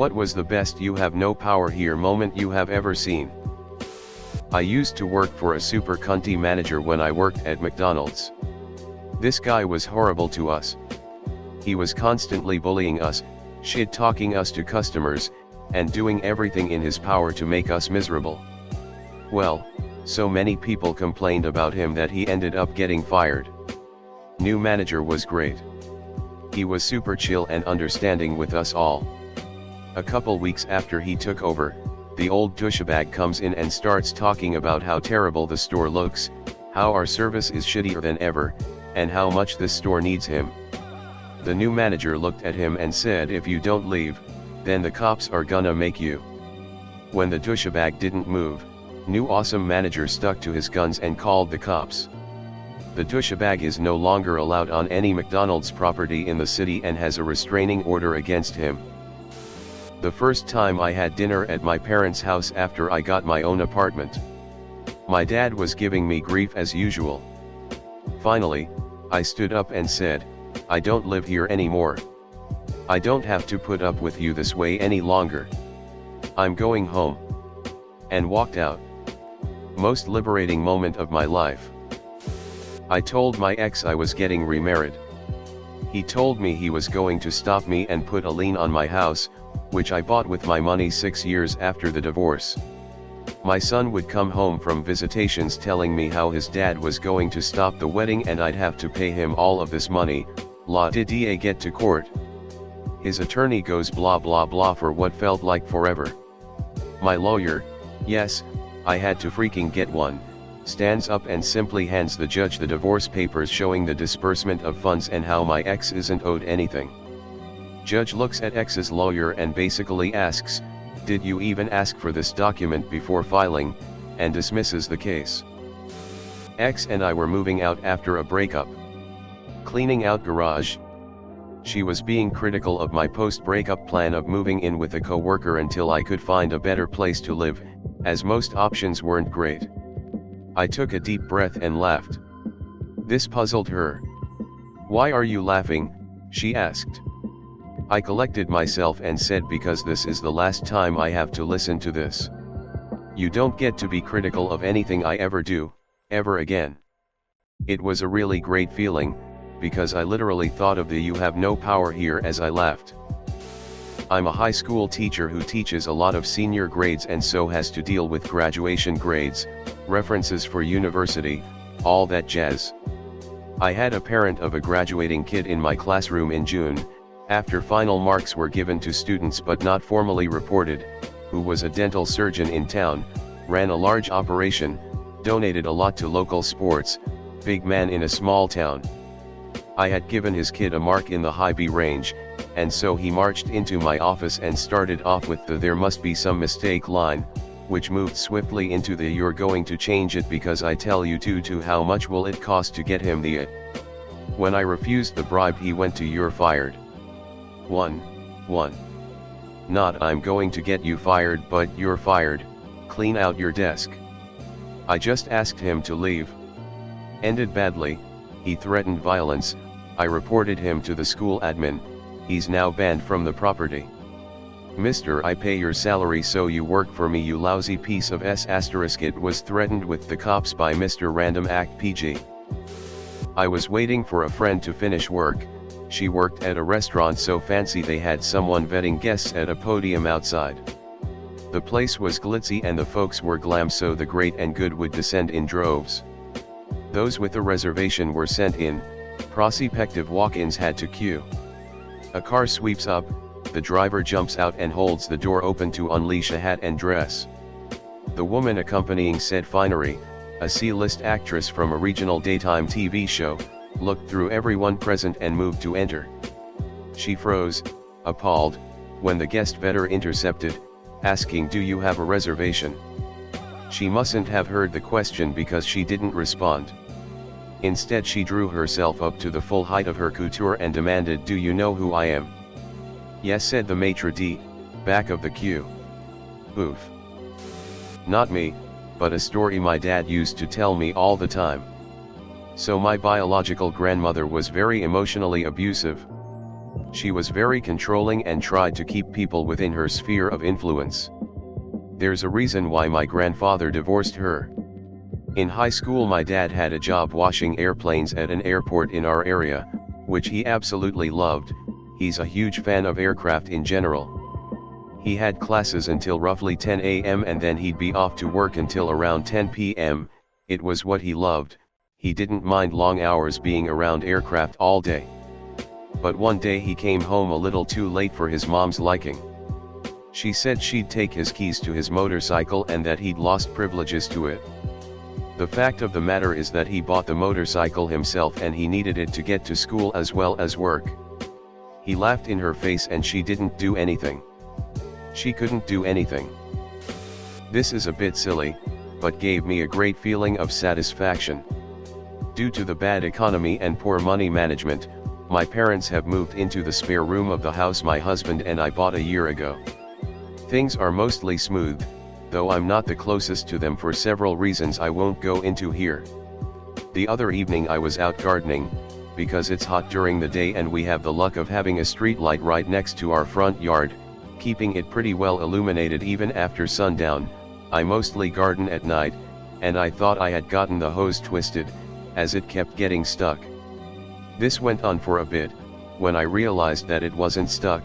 What was the best you have no power here moment you have ever seen? I used to work for a super cunty manager when I worked at McDonald's. This guy was horrible to us. He was constantly bullying us, shit-talking us to customers, and doing everything in his power to make us miserable. Well, so many people complained about him that he ended up getting fired. New manager was great. He was super chill and understanding with us all. A couple weeks after he took over, the old douchebag comes in and starts talking about how terrible the store looks, how our service is shittier than ever, and how much this store needs him. The new manager looked at him and said, if you don't leave, then the cops are gonna make you. When the douchebag didn't move, new awesome manager stuck to his guns and called the cops. The douchebag is no longer allowed on any McDonald's property in the city and has a restraining order against him. The first time I had dinner at my parents' house after I got my own apartment. My dad was giving me grief as usual. Finally, I stood up and said, I don't live here anymore. I don't have to put up with you this way any longer. I'm going home. And walked out. Most liberating moment of my life. I told my ex I was getting remarried. He told me he was going to stop me and put a lien on my house, which I bought with my money 6 years after the divorce. My son would come home from visitations telling me how his dad was going to stop the wedding and I'd have to pay him all of this money. La did I get to court? His attorney goes blah blah blah for what felt like forever. My lawyer, yes, I had to freaking get one, stands up and simply hands the judge the divorce papers showing the disbursement of funds and how my ex isn't owed anything. Judge looks at ex's lawyer and basically asks, did you even ask for this document before filing, and dismisses the case. Ex and I were moving out after a breakup. Cleaning out garage. She was being critical of my post-breakup plan of moving in with a co-worker until I could find a better place to live, as most options weren't great. I took a deep breath and laughed. This puzzled her. Why are you laughing? She asked. I collected myself and said, because this is the last time I have to listen to this. You don't get to be critical of anything I ever do, ever again. It was a really great feeling, because I literally thought of the you have no power here as I left. I'm a high school teacher who teaches a lot of senior grades and so has to deal with graduation grades, references for university, all that jazz. I had a parent of a graduating kid in my classroom in June, after final marks were given to students but not formally reported, who was a dental surgeon in town, ran a large operation, donated a lot to local sports, big man in a small town. I had given his kid a mark in the high B range, and so he marched into my office and started off with the "there must be some mistake" line, which moved swiftly into the "you're going to change it because I tell you to how much will it cost to get him the When I refused the bribe he went to "you're fired." 1. Not "I'm going to get you fired" but "you're fired, clean out your desk." I just asked him to leave. Ended badly, he threatened violence, I reported him to the school admin, he's now banned from the property. Mr. I pay your salary so you work for me, you lousy piece of s***. It was threatened with the cops by Mr. Random Act PG. I was waiting for a friend to finish work. She worked at a restaurant so fancy they had someone vetting guests at a podium outside. The place was glitzy and the folks were glam, so the great and good would descend in droves. Those with a reservation were sent in, prospective walk-ins had to queue. A car sweeps up, the driver jumps out and holds the door open to unleash a hat and dress. The woman accompanying said finery, a C-list actress from a regional daytime TV show, looked through everyone present and moved to enter. She froze, appalled, when the guest vetter intercepted, asking, "Do you have a reservation?" She mustn't have heard the question because she didn't respond. Instead she drew herself up to the full height of her couture and demanded, "Do you know who I am?" "Yes," said the maitre d', back of the queue. Oof. Not me, but a story my dad used to tell me all the time. So my biological grandmother was very emotionally abusive. She was very controlling and tried to keep people within her sphere of influence. There's a reason why my grandfather divorced her. In high school my dad had a job washing airplanes at an airport in our area, which he absolutely loved. He's a huge fan of aircraft in general. He had classes until roughly 10 a.m. and then he'd be off to work until around 10 p.m. It was what he loved. He didn't mind long hours being around aircraft all day. But one day he came home a little too late for his mom's liking. She said she'd take his keys to his motorcycle and that he'd lost privileges to it. The fact of the matter is that he bought the motorcycle himself and he needed it to get to school as well as work. He laughed in her face and she didn't do anything. She couldn't do anything. This is a bit silly, but gave me a great feeling of satisfaction. Due to the bad economy and poor money management, my parents have moved into the spare room of the house my husband and I bought a year ago. Things are mostly smooth, though I'm not the closest to them for several reasons I won't go into here. The other evening I was out gardening, because it's hot during the day and we have the luck of having a street light right next to our front yard, keeping it pretty well illuminated even after sundown. I mostly garden at night, and I thought I had gotten the hose twisted, as it kept getting stuck. This went on for a bit, when I realized that it wasn't stuck,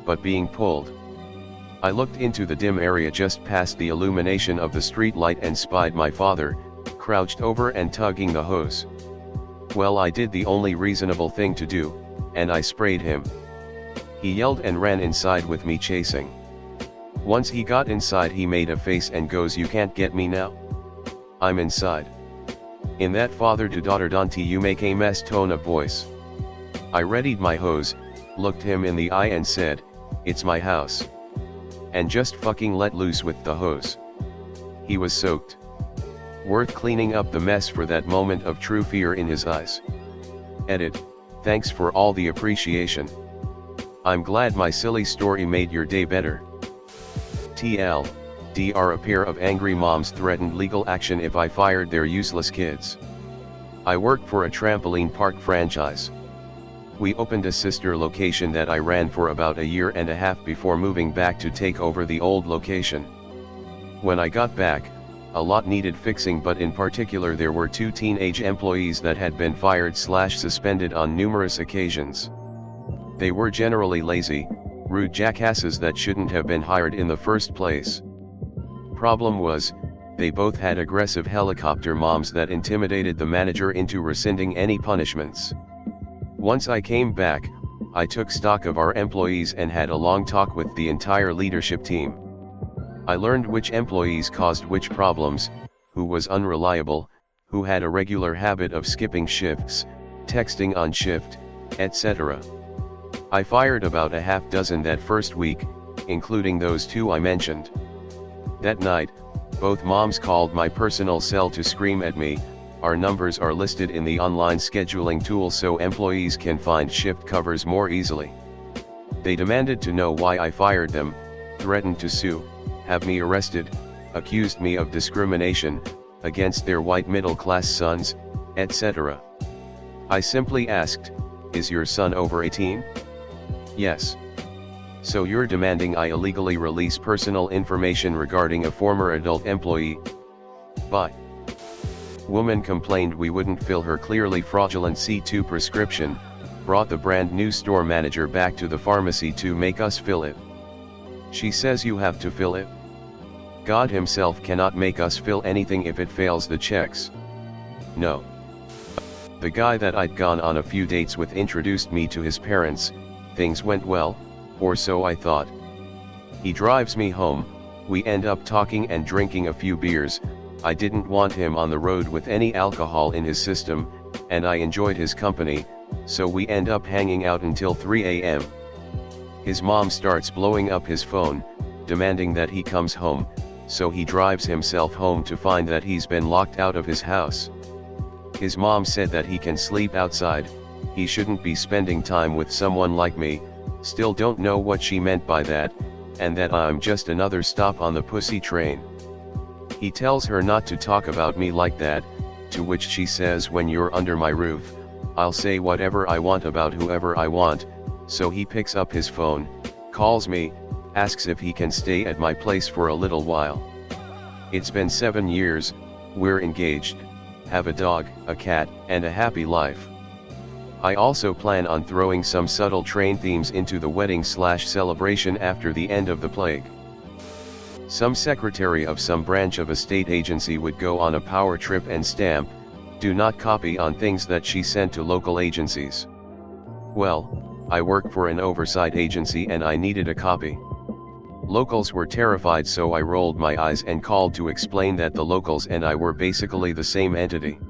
but being pulled. I looked into the dim area just past the illumination of the street light and spied my father, crouched over and tugging the hose. Well, I did the only reasonable thing to do, and I sprayed him. He yelled and ran inside with me chasing. Once he got inside he made a face and goes, "You can't get me now. I'm inside." In that father to daughter don't you make a mess tone of voice. I readied my hose, looked him in the eye and said, "It's my house." And just fucking let loose with the hose. He was soaked. Worth cleaning up the mess for that moment of true fear in his eyes. Edit, thanks for all the appreciation. I'm glad my silly story made your day better. TLDR, a pair of angry moms threatened legal action if I fired their useless kids. I worked for a trampoline park franchise. We opened a sister location that I ran for about a year and a half before moving back to take over the old location. When I got back, a lot needed fixing, but in particular there were 2 teenage employees that had been fired/suspended on numerous occasions. They were generally lazy, rude jackasses that shouldn't have been hired in the first place. Problem was, they both had aggressive helicopter moms that intimidated the manager into rescinding any punishments. Once I came back, I took stock of our employees and had a long talk with the entire leadership team. I learned which employees caused which problems, who was unreliable, who had a regular habit of skipping shifts, texting on shift, etc. I fired about a half dozen that first week, including those 2 I mentioned. That night, both moms called my personal cell to scream at me. Our numbers are listed in the online scheduling tool so employees can find shift covers more easily. They demanded to know why I fired them, threatened to sue, have me arrested, accused me of discrimination against their white middle-class sons, etc. I simply asked, "Is your son over 18? Yes. So you're demanding I illegally release personal information regarding a former adult employee? Bye." Woman complained we wouldn't fill her clearly fraudulent C2 prescription, brought the brand new store manager back to the pharmacy to make us fill it. She says you have to fill it. God himself cannot make us fill anything if it fails the checks. No. The guy that I'd gone on a few dates with introduced me to his parents. Things went well, or so I thought. He drives me home, we end up talking and drinking a few beers. I didn't want him on the road with any alcohol in his system, and I enjoyed his company, so we end up hanging out until 3 a.m. His mom starts blowing up his phone, demanding that he comes home, so he drives himself home to find that he's been locked out of his house. His mom said that he can sleep outside, he shouldn't be spending time with someone like me, still don't know what she meant by that, and that I'm just another stop on the pussy train. He tells her not to talk about me like that, to which she says, "When you're under my roof, I'll say whatever I want about whoever I want, so he picks up his phone, calls me, asks if he can stay at my place for a little while. It's been 7 years, we're engaged, have a dog, a cat, and a happy life. I also plan on throwing some subtle train themes into the wedding/celebration after the end of the plague. Some secretary of some branch of a state agency would go on a power trip and stamp, "Do not copy," on things that she sent to local agencies. Well, I work for an oversight agency and I needed a copy. Locals were terrified, so I rolled my eyes and called to explain that the locals and I were basically the same entity.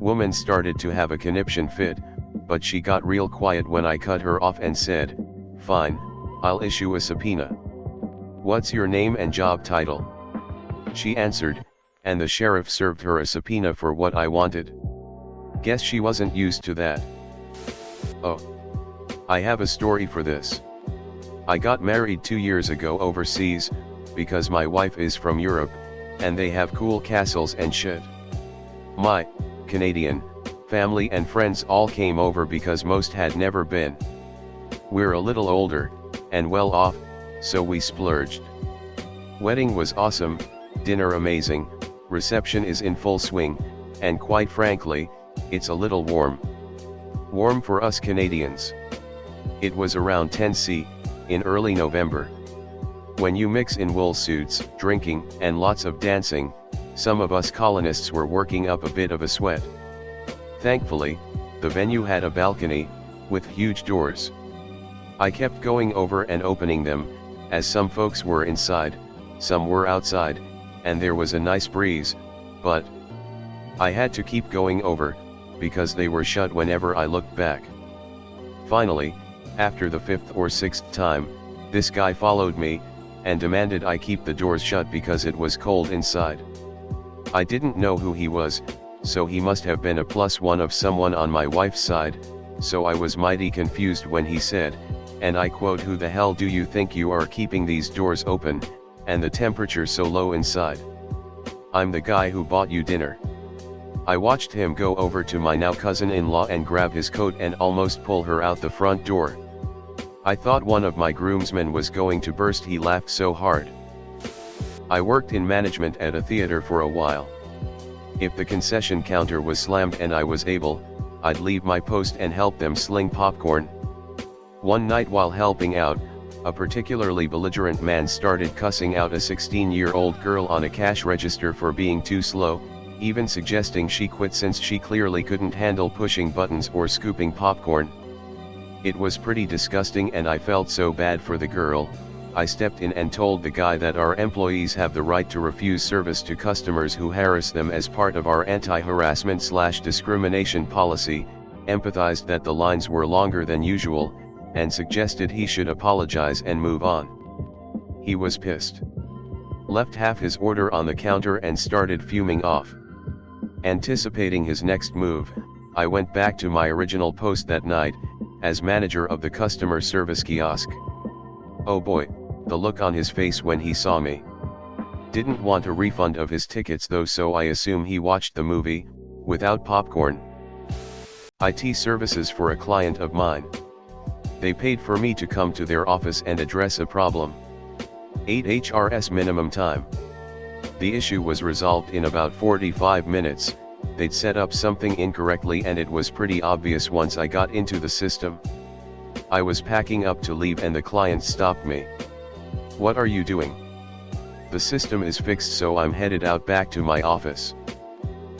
Woman started to have a conniption fit, but she got real quiet when I cut her off and said, "Fine, I'll issue a subpoena. What's your name and job title?" She answered, and the sheriff served her a subpoena for what I wanted. Guess she wasn't used to that. Oh. I have a story for this. I got married 2 years ago overseas, because my wife is from Europe, and they have cool castles and shit. My Canadian family and friends all came over because most had never been. We're a little older, and well off, so we splurged. Wedding was awesome, dinner amazing, reception is in full swing, and quite frankly, it's a little warm. Warm for us Canadians. It was around 10°C, in early November. When you mix in wool suits, drinking, and lots of dancing, some of us colonists were working up a bit of a sweat. Thankfully, the venue had a balcony, with huge doors. I kept going over and opening them, as some folks were inside, some were outside, and there was a nice breeze, but I had to keep going over, because they were shut whenever I looked back. Finally, after the 5th or 6th time, this guy followed me, and demanded I keep the doors shut because it was cold inside. I didn't know who he was, so he must have been a +1 of someone on my wife's side, so I was mighty confused when he said, and I quote, "Who the hell do you think you are keeping these doors open, and the temperature so low inside? I'm the guy who bought you dinner." I watched him go over to my now cousin-in-law and grab his coat and almost pull her out the front door. I thought one of my groomsmen was going to burst, he laughed so hard. I worked in management at a theater for a while. If the concession counter was slammed and I was able, I'd leave my post and help them sling popcorn. One night while helping out, a particularly belligerent man started cussing out a 16-year-old girl on a cash register for being too slow, even suggesting she quit since she clearly couldn't handle pushing buttons or scooping popcorn. It was pretty disgusting and I felt so bad for the girl. I stepped in and told the guy that our employees have the right to refuse service to customers who harass them as part of our anti-harassment/discrimination policy, empathized that the lines were longer than usual, and suggested he should apologize and move on. He was pissed. Left half his order on the counter and started fuming off. Anticipating his next move, I went back to my original post that night, as manager of the customer service kiosk. Oh boy, the look on his face when he saw me. Didn't want a refund of his tickets though, so I assume he watched the movie, without popcorn. IT services for a client of mine. They paid for me to come to their office and address a problem. 8 HRS minimum time. The issue was resolved in about 45 minutes, they'd set up something incorrectly and it was pretty obvious once I got into the system. I was packing up to leave and the client stopped me. "What are you doing?" "The system is fixed, so I'm headed out back to my office."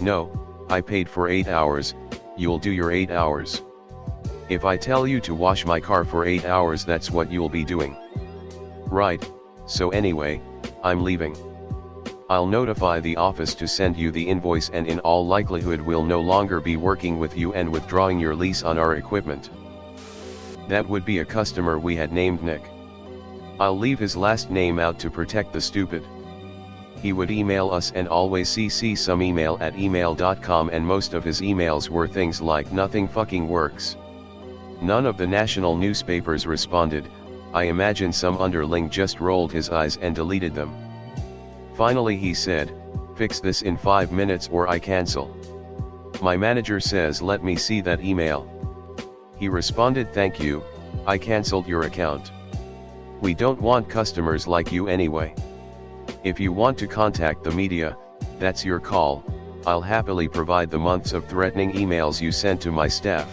"No, I paid for 8 hours, you'll do your 8 hours. If I tell you to wash my car for 8 hours, that's what you'll be doing." "Right, so anyway, I'm leaving. I'll notify the office to send you the invoice and in all likelihood we'll no longer be working with you and withdrawing your lease on our equipment." That would be a customer we had named Nick. I'll leave his last name out to protect the stupid. He would email us and always CC some email at email.com, and most of his emails were things like "nothing fucking works." None of the national newspapers responded. I imagine some underling just rolled his eyes and deleted them. Finally he said, "Fix this in 5 minutes or I cancel." My manager says, "Let me see that email." He responded, "Thank you, I cancelled your account. We don't want customers like you anyway. If you want to contact the media, that's your call. I'll happily provide the months of threatening emails you sent to my staff.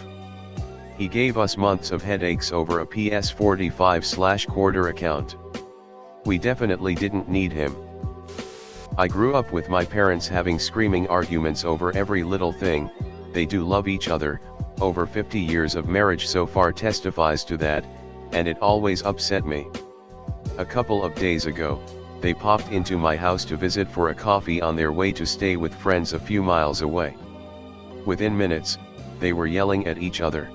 He gave us months of headaches over a PS45/quarter account. We definitely didn't need him. I grew up with my parents having screaming arguments over every little thing. They do love each other, over 50 years of marriage so far testifies to that, and it always upset me. A couple of days ago, they popped into my house to visit for a coffee on their way to stay with friends a few miles away. Within minutes, they were yelling at each other.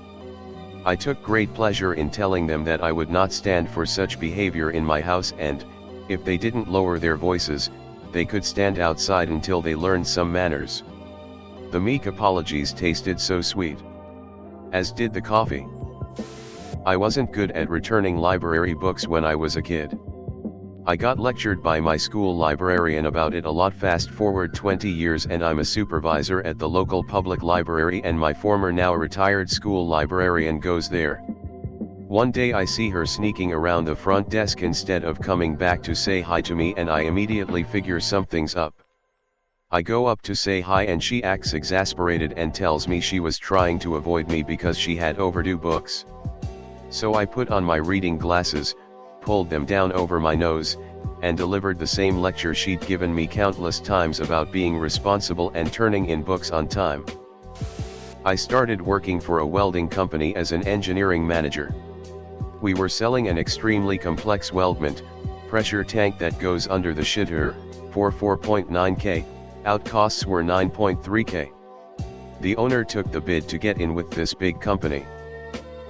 I took great pleasure in telling them that I would not stand for such behavior in my house, and, if they didn't lower their voices, they could stand outside until they learned some manners. The meek apologies tasted so sweet. As did the coffee. I wasn't good at returning library books when I was a kid. I got lectured by my school librarian about it a lot. Fast forward 20 years and I'm a supervisor at the local public library, and my former now retired school librarian goes there. One day I see her sneaking around the front desk instead of coming back to say hi to me, and I immediately figure something's up. I go up to say hi and she acts exasperated and tells me she was trying to avoid me because she had overdue books. So I put on my reading glasses, pulled them down over my nose, and delivered the same lecture she'd given me countless times about being responsible and turning in books on time. I started working for a welding company as an engineering manager. We were selling an extremely complex weldment pressure tank that goes under the shitter for 4.9K, out costs were 9.3K. The owner took the bid to get in with this big company.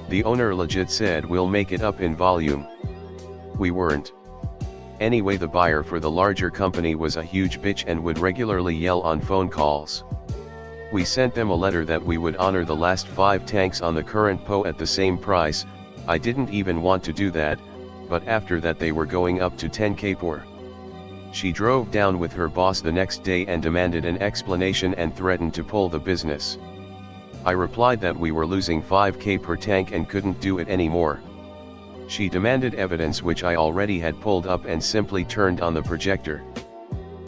The owner legit said, "We'll make it up in volume." We weren't. Anyway, the buyer for the larger company was a huge bitch and would regularly yell on phone calls. We sent them a letter that we would honor the last 5 tanks on the current PO at the same price. I didn't even want to do that, but after that they were going up to 10K per. She drove down with her boss the next day and demanded an explanation and threatened to pull the business. I replied that we were losing 5K per tank and couldn't do it anymore. She demanded evidence, which I already had pulled up, and simply turned on the projector.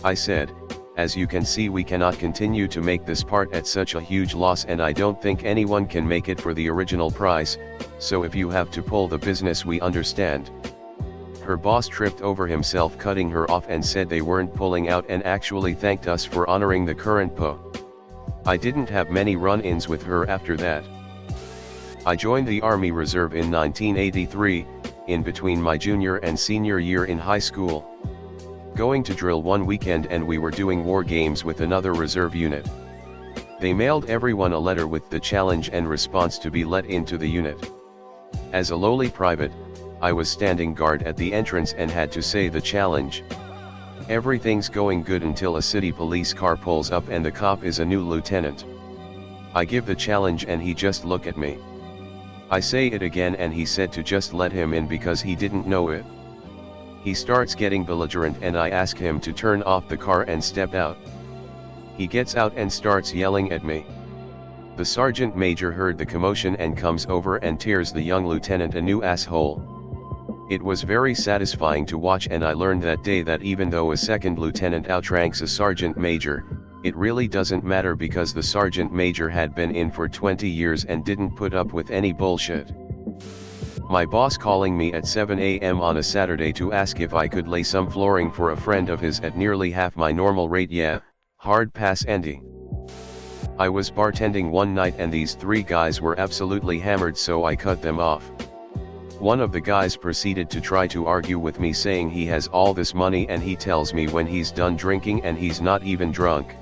I said, "As you can see, we cannot continue to make this part at such a huge loss, and I don't think anyone can make it for the original price, so if you have to pull the business, we understand." Her boss tripped over himself cutting her off and said they weren't pulling out, and actually thanked us for honoring the current PO. I didn't have many run-ins with her after that. I joined the Army Reserve in 1983, in between my junior and senior year in high school. Going to drill one weekend and we were doing war games with another reserve unit. They mailed everyone a letter with the challenge and response to be let into the unit. As a lowly private, I was standing guard at the entrance and had to say the challenge. Everything's going good until a city police car pulls up and the cop is a new lieutenant. I give the challenge and he just look at me. I say it again and he said to just let him in because he didn't know it. He starts getting belligerent and I ask him to turn off the car and step out. He gets out and starts yelling at me. The sergeant major heard the commotion and comes over and tears the young lieutenant a new asshole. It was very satisfying to watch, and I learned that day that even though a second lieutenant outranks a sergeant major, it really doesn't matter because the sergeant major had been in for 20 years and didn't put up with any bullshit. My boss calling me at 7 a.m. on a Saturday to ask if I could lay some flooring for a friend of his at nearly half my normal rate. Yeah, hard pass, Andy. I was bartending one night and these 3 guys were absolutely hammered, so I cut them off. One of the guys proceeded to try to argue with me, saying he has all this money and he tells me when he's done drinking and he's not even drunk.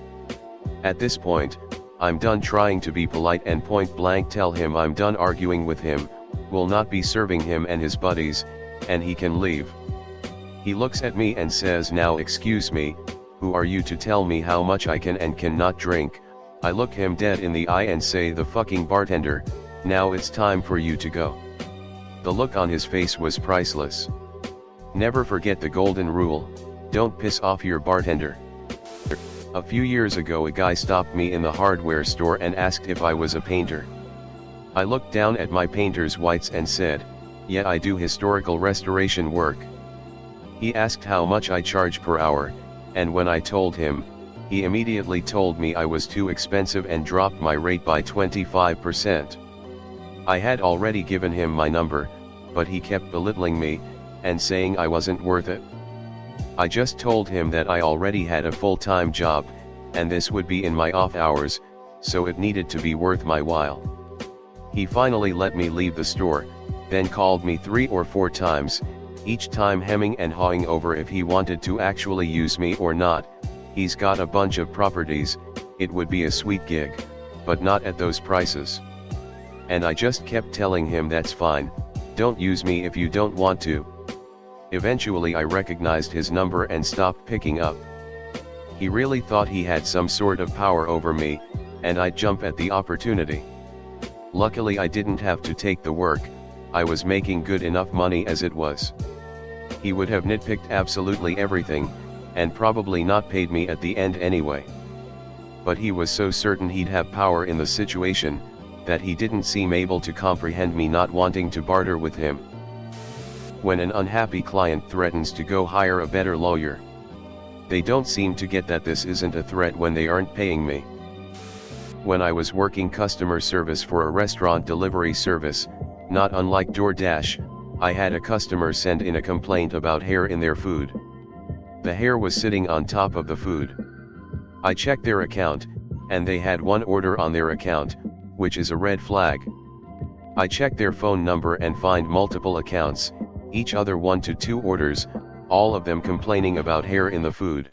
At this point, I'm done trying to be polite and point blank tell him I'm done arguing with him, will not be serving him and his buddies, and he can leave. He looks at me and says, "Now excuse me, who are you to tell me how much I can and cannot drink?" I look him dead in the eye and say, "The fucking bartender, now it's time for you to go." The look on his face was priceless. Never forget the golden rule, don't piss off your bartender. A few years ago a guy stopped me in the hardware store and asked if I was a painter. I looked down at my painter's whites and said, yet I do historical restoration work. He asked how much I charge per hour, and when I told him, he immediately told me I was too expensive and dropped my rate by 25%. I had already given him my number, but he kept belittling me, and saying I wasn't worth it. I just told him that I already had a full-time job, and this would be in my off hours, so it needed to be worth my while. He finally let me leave the store, then called me 3 or 4 times, each time hemming and hawing over if he wanted to actually use me or not. He's got a bunch of properties, it would be a sweet gig, but not at those prices. And I just kept telling him that's fine, don't use me if you don't want to. Eventually I recognized his number and stopped picking up. He really thought he had some sort of power over me, and I'd jump at the opportunity. Luckily I didn't have to take the work, I was making good enough money as it was. He would have nitpicked absolutely everything, and probably not paid me at the end anyway. But he was so certain he'd have power in the situation, that he didn't seem able to comprehend me not wanting to barter with him. When an unhappy client threatens to go hire a better lawyer, they don't seem to get that this isn't a threat when they aren't paying me. When I was working customer service for a restaurant delivery service, not unlike DoorDash, I had a customer send in a complaint about hair in their food. The hair was sitting on top of the food. I checked their account, and they had one order on their account, which is a red flag. I checked their phone number and find multiple accounts, each other 1 to 2 orders, all of them complaining about hair in the food.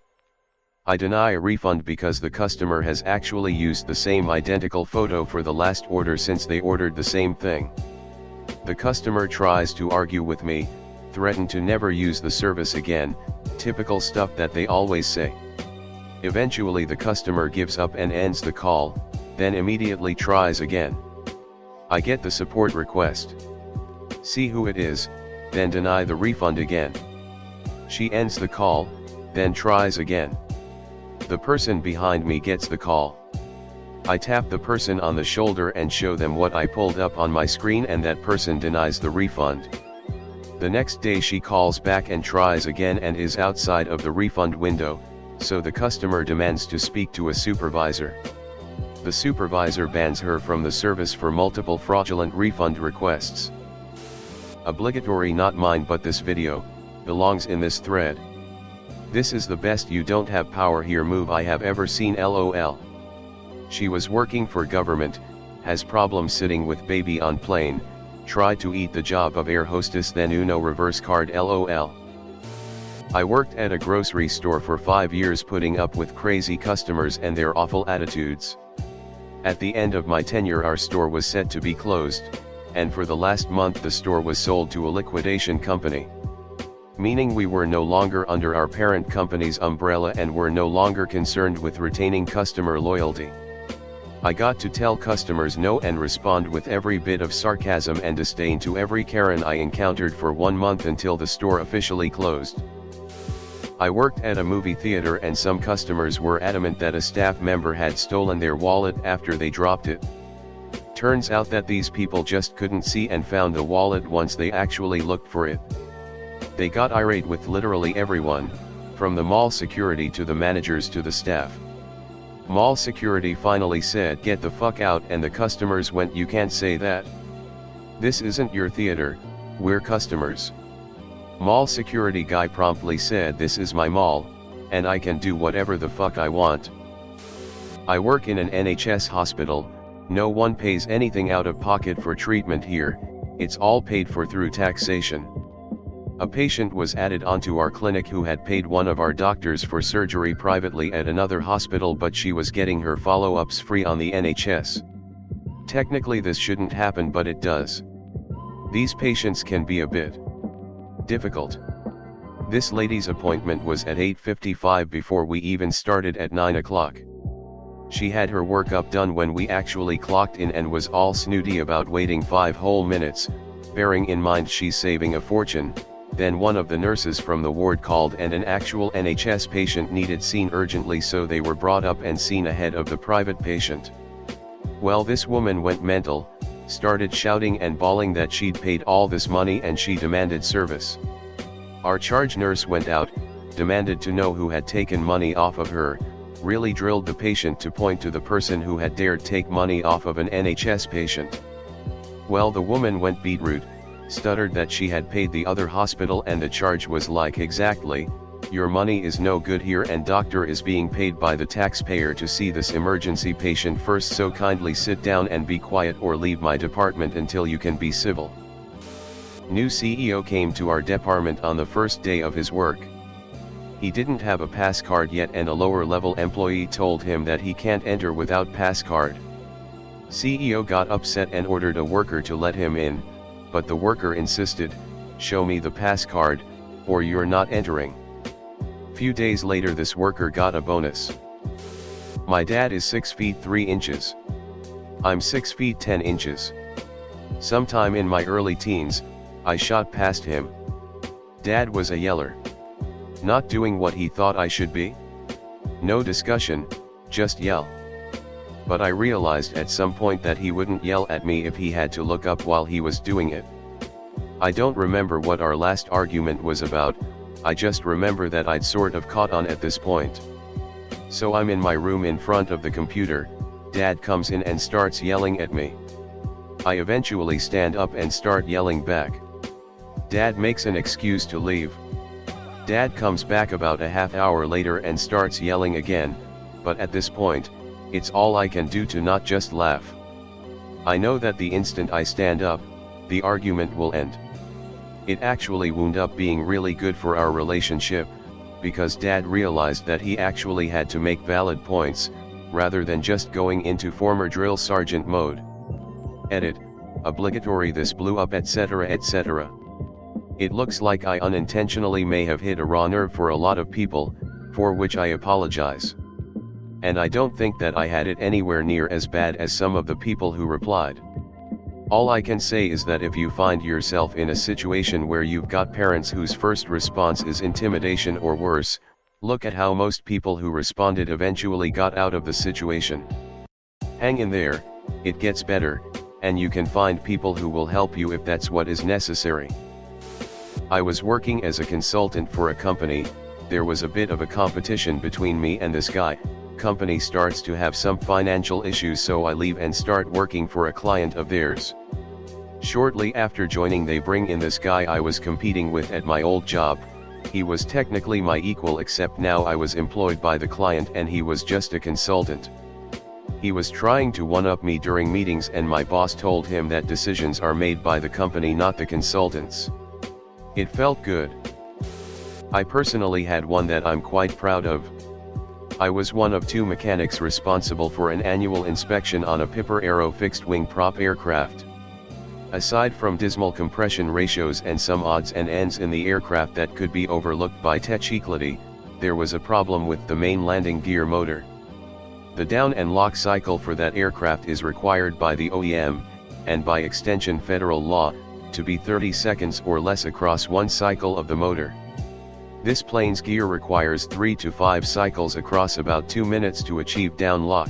I deny a refund because the customer has actually used the same identical photo for the last order since they ordered the same thing. The customer tries to argue with me, threaten to never use the service again, typical stuff that they always say. Eventually the customer gives up and ends the call, then immediately tries again. I get the support request. See who it is, then deny the refund again. She ends the call, then tries again. The person behind me gets the call. I tap the person on the shoulder and show them what I pulled up on my screen, and that person denies the refund. The next day she calls back and tries again and is outside of the refund window, so the customer demands to speak to a supervisor. The supervisor bans her from the service for multiple fraudulent refund requests. Obligatory, not mine, but this video belongs in this thread. This is the best you don't have power here move I have ever seen, LOL. She was working for government, has problems sitting with baby on plane, tried to eat the job of air hostess, then Uno reverse card, LOL. I worked at a grocery store for 5 years putting up with crazy customers and their awful attitudes. At the end of my tenure our store was set to be closed, and for the last month the store was sold to a liquidation company. Meaning we were no longer under our parent company's umbrella and were no longer concerned with retaining customer loyalty. I got to tell customers no and respond with every bit of sarcasm and disdain to every Karen I encountered for 1 month until the store officially closed. I worked at a movie theater and some customers were adamant that a staff member had stolen their wallet after they dropped it. Turns out that these people just couldn't see and found the wallet once they actually looked for it. They got irate with literally everyone, from the mall security to the managers to the staff. Mall security finally said get the fuck out, and the customers went, you can't say that. This isn't your theater, we're customers. Mall security guy promptly said this is my mall, and I can do whatever the fuck I want. I work in an NHS hospital, no one pays anything out of pocket for treatment here, it's all paid for through taxation. A patient was added onto our clinic who had paid one of our doctors for surgery privately at another hospital, but she was getting her follow-ups free on the NHS. Technically this shouldn't happen, but it does. These patients can be a bit difficult. This lady's appointment was at 8:55 before we even started at 9 o'clock. She had her workup done when we actually clocked in and was all snooty about waiting 5 whole minutes, bearing in mind she's saving a fortune. Then one of the nurses from the ward called and an actual NHS patient needed seen urgently, so they were brought up and seen ahead of the private patient. Well, this woman went mental, started shouting and bawling that she'd paid all this money and she demanded service. Our charge nurse went out, demanded to know who had taken money off of her, really drilled the patient to point to the person who had dared take money off of an NHS patient. Well, the woman went beetroot, stuttered that she had paid the other hospital, and the charge was like, exactly, your money is no good here and doctor is being paid by the taxpayer to see this emergency patient first, so kindly sit down and be quiet or leave my department until you can be civil. New CEO came to our department on the first day of his work. He didn't have a pass card yet and a lower level employee told him that he can't enter without pass card. CEO got upset and ordered a worker to let him in, but the worker insisted, show me the pass card, or you're not entering. Few days later this worker got a bonus. My dad is 6 feet 3 inches. I'm 6 feet 10 inches. Sometime in my early teens, I shot past him. Dad was a yeller. Not doing what he thought I should be? No discussion, just yell. But I realized at some point that he wouldn't yell at me if he had to look up while he was doing it. I don't remember what our last argument was about, I just remember that I'd sort of caught on at this point. So I'm in my room in front of the computer, Dad comes in and starts yelling at me. I eventually stand up and start yelling back. Dad makes an excuse to leave. Dad comes back about a half hour later and starts yelling again, but at this point, it's all I can do to not just laugh. I know that the instant I stand up, the argument will end. It actually wound up being really good for our relationship, because Dad realized that he actually had to make valid points, rather than just going into former drill sergeant mode. Edit, obligatory this blew up etc etc. It looks like I unintentionally may have hit a raw nerve for a lot of people, for which I apologize. And I don't think that I had it anywhere near as bad as some of the people who replied. All I can say is that if you find yourself in a situation where you've got parents whose first response is intimidation or worse, look at how most people who responded eventually got out of the situation. Hang in there, it gets better, and you can find people who will help you if that's what is necessary. I was working as a consultant for a company, there was a bit of a competition between me and this guy. Company starts to have some financial issues, so I leave and start working for a client of theirs. Shortly after joining they bring in this guy I was competing with at my old job. He was technically my equal, except now I was employed by the client and he was just a consultant. He was trying to one-up me during meetings and my boss told him that decisions are made by the company, not the consultants. It felt good. I personally had one that I'm quite proud of. I was one of 2 mechanics responsible for an annual inspection on a Piper Aero fixed-wing prop aircraft. Aside from dismal compression ratios and some odds and ends in the aircraft that could be overlooked by technicality, there was a problem with the main landing gear motor. The down and lock cycle for that aircraft is required by the OEM, and by extension federal law, to be 30 seconds or less across one cycle of the motor. This plane's gear requires 3 to 5 cycles across about 2 minutes to achieve down lock.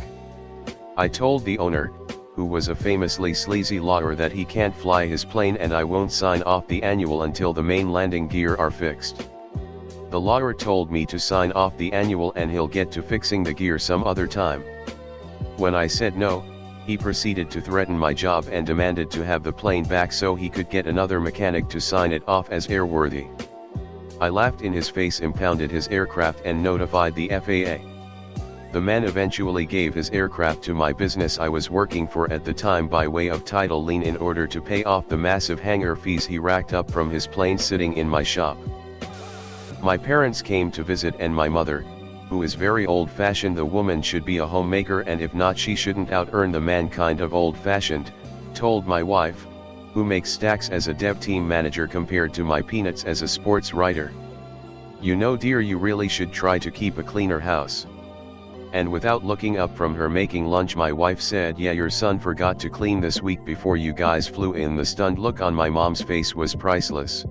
I told the owner, who was a famously sleazy lawyer, that he can't fly his plane and I won't sign off the annual until the main landing gear are fixed. The lawyer told me to sign off the annual and he'll get to fixing the gear some other time. When I said no, he proceeded to threaten my job and demanded to have the plane back so he could get another mechanic to sign it off as airworthy. I laughed in his face, impounded his aircraft and notified the FAA. The man eventually gave his aircraft to my business I was working for at the time by way of title lien in order to pay off the massive hangar fees he racked up from his plane sitting in my shop. My parents came to visit and my mother, who is very old-fashioned, the woman should be a homemaker and if not she shouldn't out-earn the man kind of old-fashioned, told my wife, who makes stacks as a dev team manager compared to my peanuts as a sports writer. You know dear, you really should try to keep a cleaner house. And without looking up from her making lunch my wife said, yeah, your son forgot to clean this week before you guys flew in. The stunned look on my mom's face was priceless.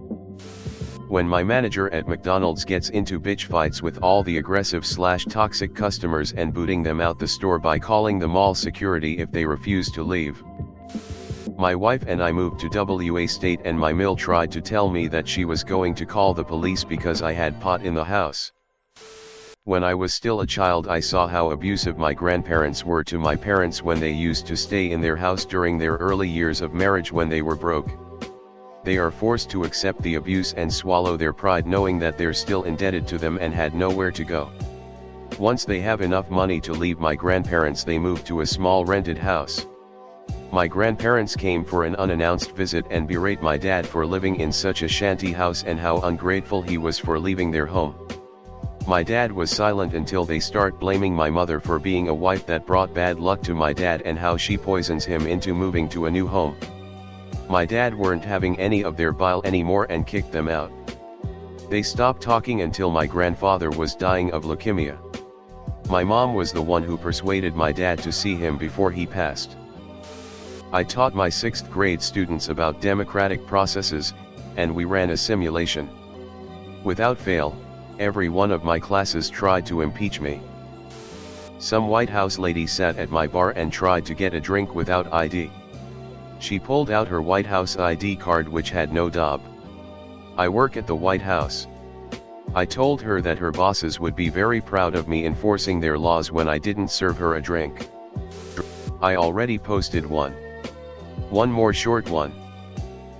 When my manager at McDonald's gets into bitch fights with all the aggressive/toxic customers and booting them out the store by calling the mall security if they refuse to leave. My wife and I moved to WA state and my mill tried to tell me that she was going to call the police because I had pot in the house. When I was still a child I saw how abusive my grandparents were to my parents when they used to stay in their house during their early years of marriage when they were broke. They are forced to accept the abuse and swallow their pride knowing that they're still indebted to them and had nowhere to go. Once they have enough money to leave my grandparents they moved to a small rented house. My grandparents came for an unannounced visit and berate my dad for living in such a shanty house and how ungrateful he was for leaving their home. My dad was silent until they start blaming my mother for being a wife that brought bad luck to my dad and how she poisons him into moving to a new home. My dad weren't having any of their bile anymore and kicked them out. They stopped talking until my grandfather was dying of leukemia. My mom was the one who persuaded my dad to see him before he passed. I taught my 6th grade students about democratic processes, and we ran a simulation. Without fail, every one of my classes tried to impeach me. Some White House lady sat at my bar and tried to get a drink without ID. She pulled out her White House ID card which had no daub. I work at the White House. I told her that her bosses would be very proud of me enforcing their laws when I didn't serve her a drink. I already posted one. One more short one.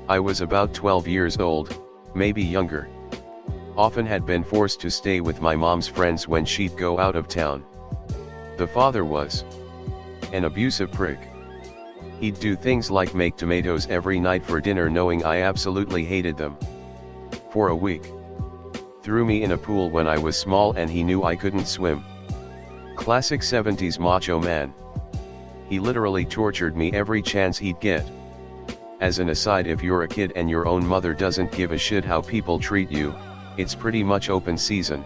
I was about 12 years old, maybe younger. Often had been forced to stay with my mom's friends when she'd go out of town. The father was an abusive prick. He'd do things like make tomatoes every night for dinner knowing I absolutely hated them. For a week. Threw me in a pool when I was small and he knew I couldn't swim. Classic 70s macho man. He literally tortured me every chance he'd get. As an aside, if you're a kid and your own mother doesn't give a shit how people treat you, it's pretty much open season.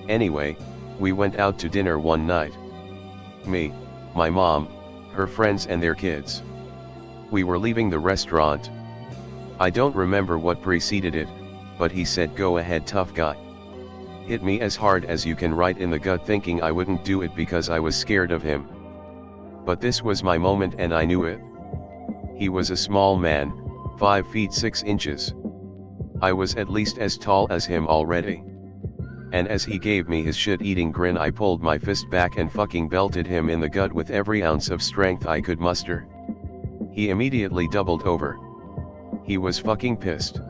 Anyway, we went out to dinner one night. Me, my mom, her friends and their kids. We were leaving the restaurant. I don't remember what preceded it, but he said, "Go ahead, tough guy." Hit me as hard as you can right in the gut, thinking I wouldn't do it because I was scared of him. But this was my moment and I knew it. He was a small man, 5 feet 6 inches. I was at least as tall as him already. And as he gave me his shit-eating grin, I pulled my fist back and fucking belted him in the gut with every ounce of strength I could muster. He immediately doubled over. He was fucking pissed.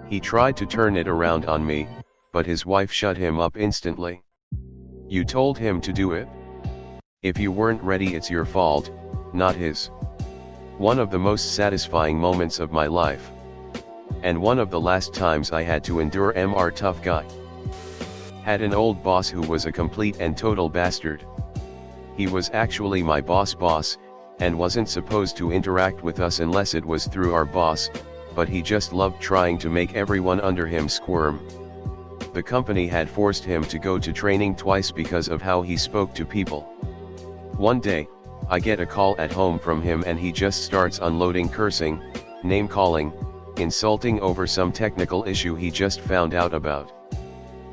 He tried to turn it around on me, but his wife shut him up instantly. "You told him to do it? If you weren't ready, it's your fault, not his." One of the most satisfying moments of my life. And one of the last times I had to endure Mr. Tough Guy. Had an old boss who was a complete and total bastard. He was actually my boss, and wasn't supposed to interact with us unless it was through our boss, but he just loved trying to make everyone under him squirm. The company had forced him to go to training twice because of how he spoke to people. One day, I get a call at home from him and he just starts unloading cursing, name-calling, insulting over some technical issue he just found out about.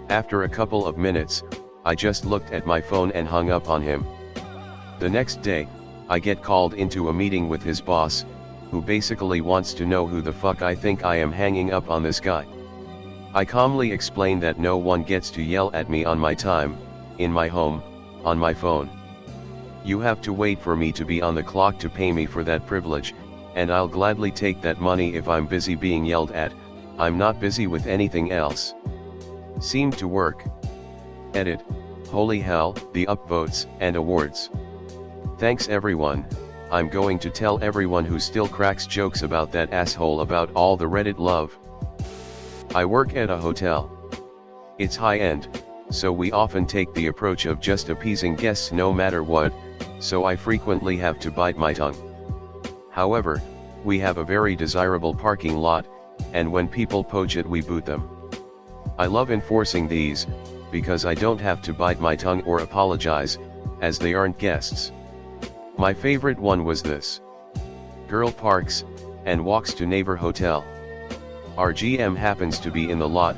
After a couple of minutes, I just looked at my phone and hung up on him. The next day, I get called into a meeting with his boss, who basically wants to know who the fuck I think I am hanging up on this guy. I calmly explain that no one gets to yell at me on my time, in my home, on my phone. You have to wait for me to be on the clock to pay me for that privilege, and I'll gladly take that money if I'm busy being yelled at. I'm not busy with anything else. Seemed to work. Edit. Holy hell, the upvotes and awards. Thanks everyone. I'm going to tell everyone who still cracks jokes about that asshole about all the Reddit love. I work at a hotel. It's high-end, so we often take the approach of just appeasing guests no matter what, so I frequently have to bite my tongue. However, we have a very desirable parking lot, and when people poach it we boot them. I love enforcing these, because I don't have to bite my tongue or apologize, as they aren't guests. My favorite one was this. Girl parks, and walks to neighbor hotel. Our GM happens to be in the lot,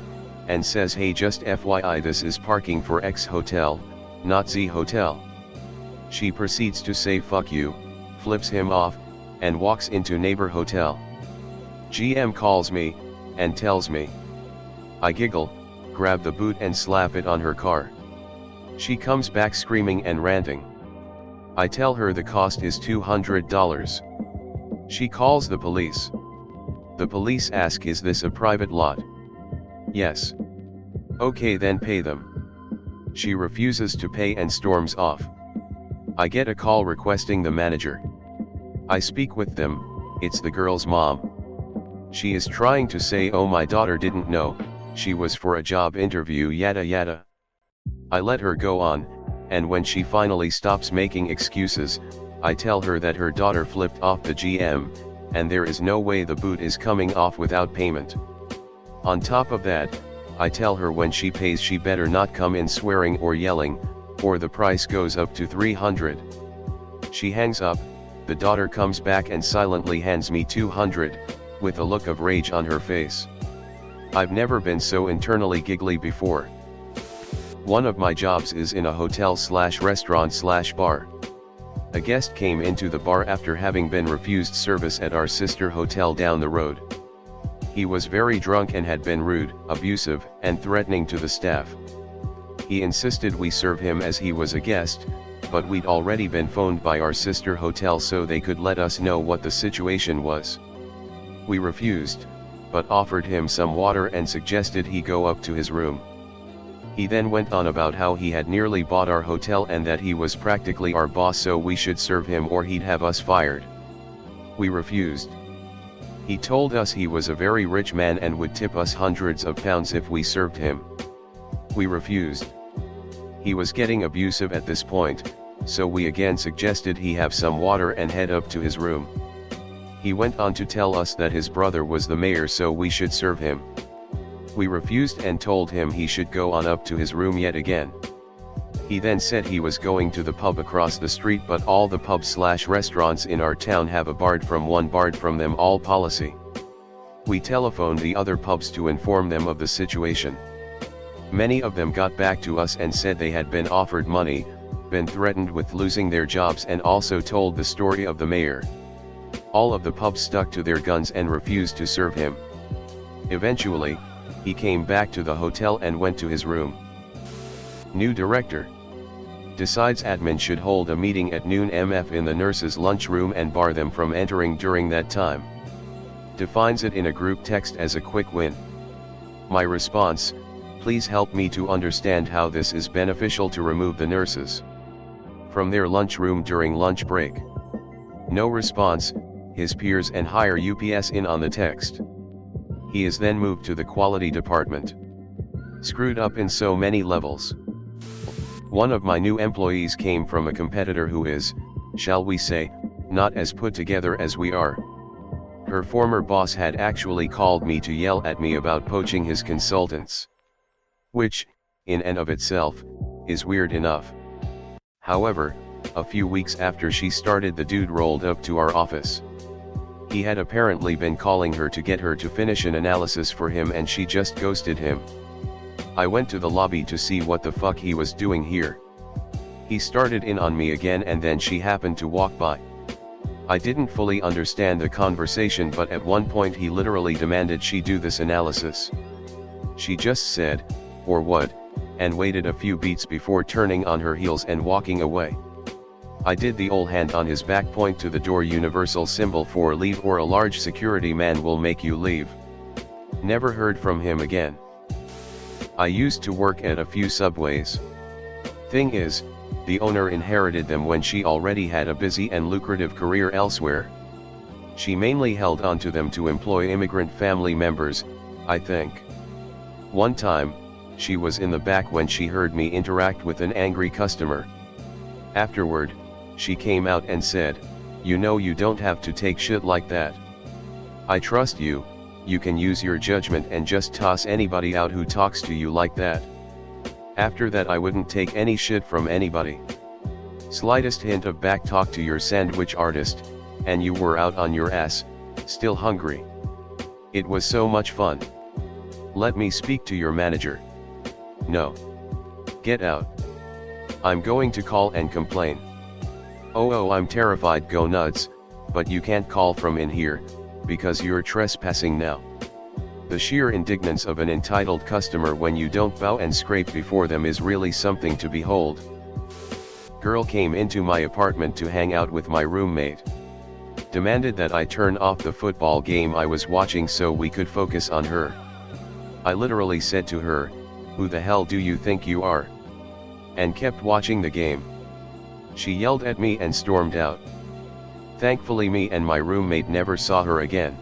and says, "Hey, just FYI, this is parking for X hotel, not Z hotel." She proceeds to say fuck you, flips him off, and walks into neighbor hotel. GM calls me, and tells me. I giggle, grab the boot and slap it on her car. She comes back screaming and ranting. I tell her the cost is $200. She calls the police. The police ask, is this a private lot? Yes. Okay, then pay them. She refuses to pay and storms off. I get a call requesting the manager. I speak with them, it's the girl's mom. She is trying to say, oh, my daughter didn't know, she was for a job interview, yada yada. I let her go on, and when she finally stops making excuses, I tell her that her daughter flipped off the GM, and there is no way the boot is coming off without payment. On top of that, I tell her when she pays she better not come in swearing or yelling, or the price goes up to $300. She hangs up, the daughter comes back and silently hands me $200, with a look of rage on her face. I've never been so internally giggly before. One of my jobs is in a hotel/restaurant/bar. A guest came into the bar after having been refused service at our sister hotel down the road. He was very drunk and had been rude, abusive, and threatening to the staff. He insisted we serve him as he was a guest, but we'd already been phoned by our sister hotel so they could let us know what the situation was. We refused, but offered him some water and suggested he go up to his room. He then went on about how he had nearly bought our hotel and that he was practically our boss, so we should serve him or he'd have us fired. We refused. He told us he was a very rich man and would tip us hundreds of pounds if we served him. We refused. He was getting abusive at this point, so we again suggested he have some water and head up to his room. He went on to tell us that his brother was the mayor, so we should serve him. We refused and told him he should go on up to his room yet again. He then said he was going to the pub across the street, but all the pubs/restaurants in our town have a barred from them all policy. We telephoned the other pubs to inform them of the situation. Many of them got back to us and said they had been offered money, been threatened with losing their jobs, and also told the story of the mayor. All of the pubs stuck to their guns and refused to serve him. Eventually, he came back to the hotel and went to his room. New director. Decides admin should hold a meeting at noon MF in the nurses' lunchroom and bar them from entering during that time. Defines it in a group text as a quick win. My response: please help me to understand how this is beneficial to remove the nurses from their lunchroom during lunch break. No response. His peers and higher UPS in on the text. He is then moved to the quality department. Screwed up in so many levels. One of my new employees came from a competitor who is, shall we say, not as put together as we are. Her former boss had actually called me to yell at me about poaching his consultants. Which, in and of itself, is weird enough. However, a few weeks after she started, the dude rolled up to our office. He had apparently been calling her to get her to finish an analysis for him, and she just ghosted him. I went to the lobby to see what the fuck he was doing here. He started in on me again, and then she happened to walk by. I didn't fully understand the conversation, but at one point he literally demanded she do this analysis. She just said, "Or what?" and waited a few beats before turning on her heels and walking away. I did the ol' hand on his back, point to the door, universal symbol for leave, or a large security man will make you leave. Never heard from him again. I used to work at a few subways. Thing is, the owner inherited them when she already had a busy and lucrative career elsewhere. She mainly held on to them to employ immigrant family members, I think. One time, she was in the back when she heard me interact with an angry customer. Afterward, she came out and said, "You know you don't have to take shit like that. I trust you, you can use your judgment and just toss anybody out who talks to you like that." After that I wouldn't take any shit from anybody. Slightest hint of back talk to your sandwich artist, and you were out on your ass, still hungry. It was so much fun. Let me speak to your manager. No. Get out. I'm going to call and complain. Oh, I'm terrified. Go nuts. but you can't call from in here, because you're trespassing now. The sheer indignance of an entitled customer when you don't bow and scrape before them is really something to behold. Girl came into my apartment to hang out with my roommate. Demanded that I turn off the football game I was watching so we could focus on her. I literally said to her, "Who the hell do you think you are?" and kept watching the game. She yelled at me and stormed out. Thankfully me and my roommate never saw her again.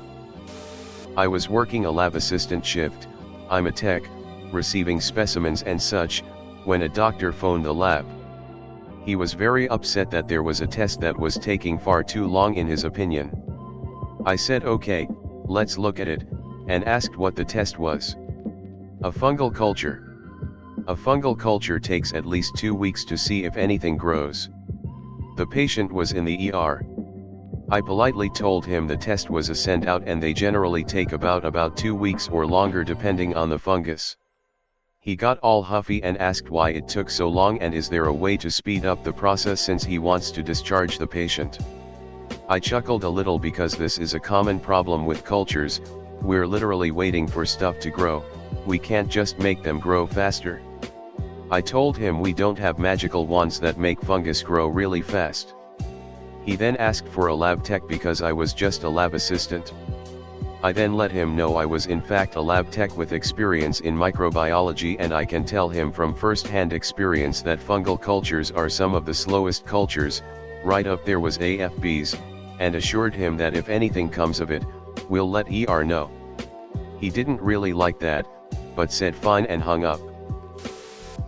I was working a lab assistant shift, I'm a tech, receiving specimens and such, when a doctor phoned the lab. He was very upset that there was a test that was taking far too long in his opinion. I said okay, let's look at it, and asked what the test was. A fungal culture. A fungal culture takes at least 2 weeks to see if anything grows. The patient was in the ER. I politely told him the test was a send out and they generally take about 2 weeks or longer depending on the fungus. He got all huffy and asked why it took so long and is there a way to speed up the process since he wants to discharge the patient. I chuckled a little because this is a common problem with cultures, we're literally waiting for stuff to grow, we can't just make them grow faster. I told him we don't have magical wands that make fungus grow really fast. He then asked for a lab tech because I was just a lab assistant. I then let him know I was in fact a lab tech with experience in microbiology and I can tell him from first-hand experience that fungal cultures are some of the slowest cultures, right up there was AFBs, and assured him that if anything comes of it, we'll let ER know. He didn't really like that, but said fine and hung up.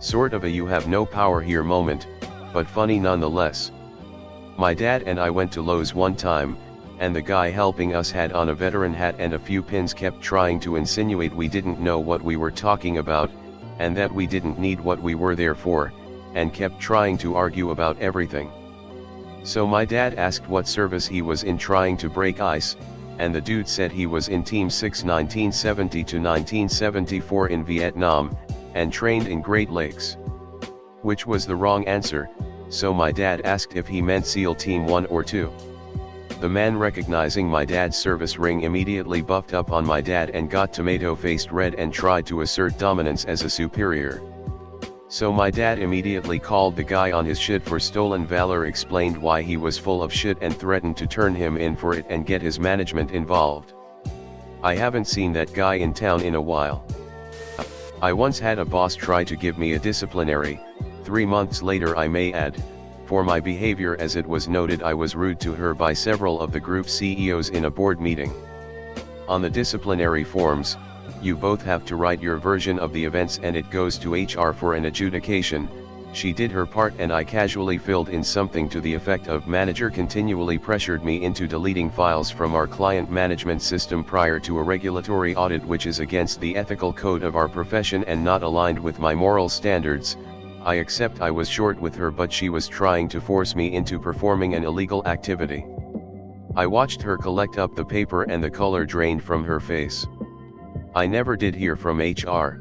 Sort of a you have no power here moment, but funny nonetheless. My dad and I went to Lowe's one time, and the guy helping us had on a veteran hat and a few pins kept trying to insinuate we didn't know what we were talking about, and that we didn't need what we were there for, and kept trying to argue about everything. So my dad asked what service he was in trying to break ice, and the dude said he was in Team 6 1970 to 1974 in Vietnam, and trained in Great Lakes. Which was the wrong answer, so my dad asked if he meant SEAL Team 1 or 2. The man recognizing my dad's service ring immediately buffed up on my dad and got tomato-faced red and tried to assert dominance as a superior. So my dad immediately called the guy on his shit for stolen valor, explained why he was full of shit and threatened to turn him in for it and get his management involved. I haven't seen that guy in town in a while. I once had a boss try to give me a disciplinary, 3 months later I may add, for my behavior, as it was noted I was rude to her by several of the group CEOs in a board meeting. On the disciplinary forms, you both have to write your version of the events and it goes to HR for an adjudication. She did her part and I casually filled in something to the effect of manager continually pressured me into deleting files from our client management system prior to a regulatory audit, which is against the ethical code of our profession and not aligned with my moral standards. I accept I was short with her, but she was trying to force me into performing an illegal activity. I watched her collect up the paper and the color drained from her face. I never did hear from HR.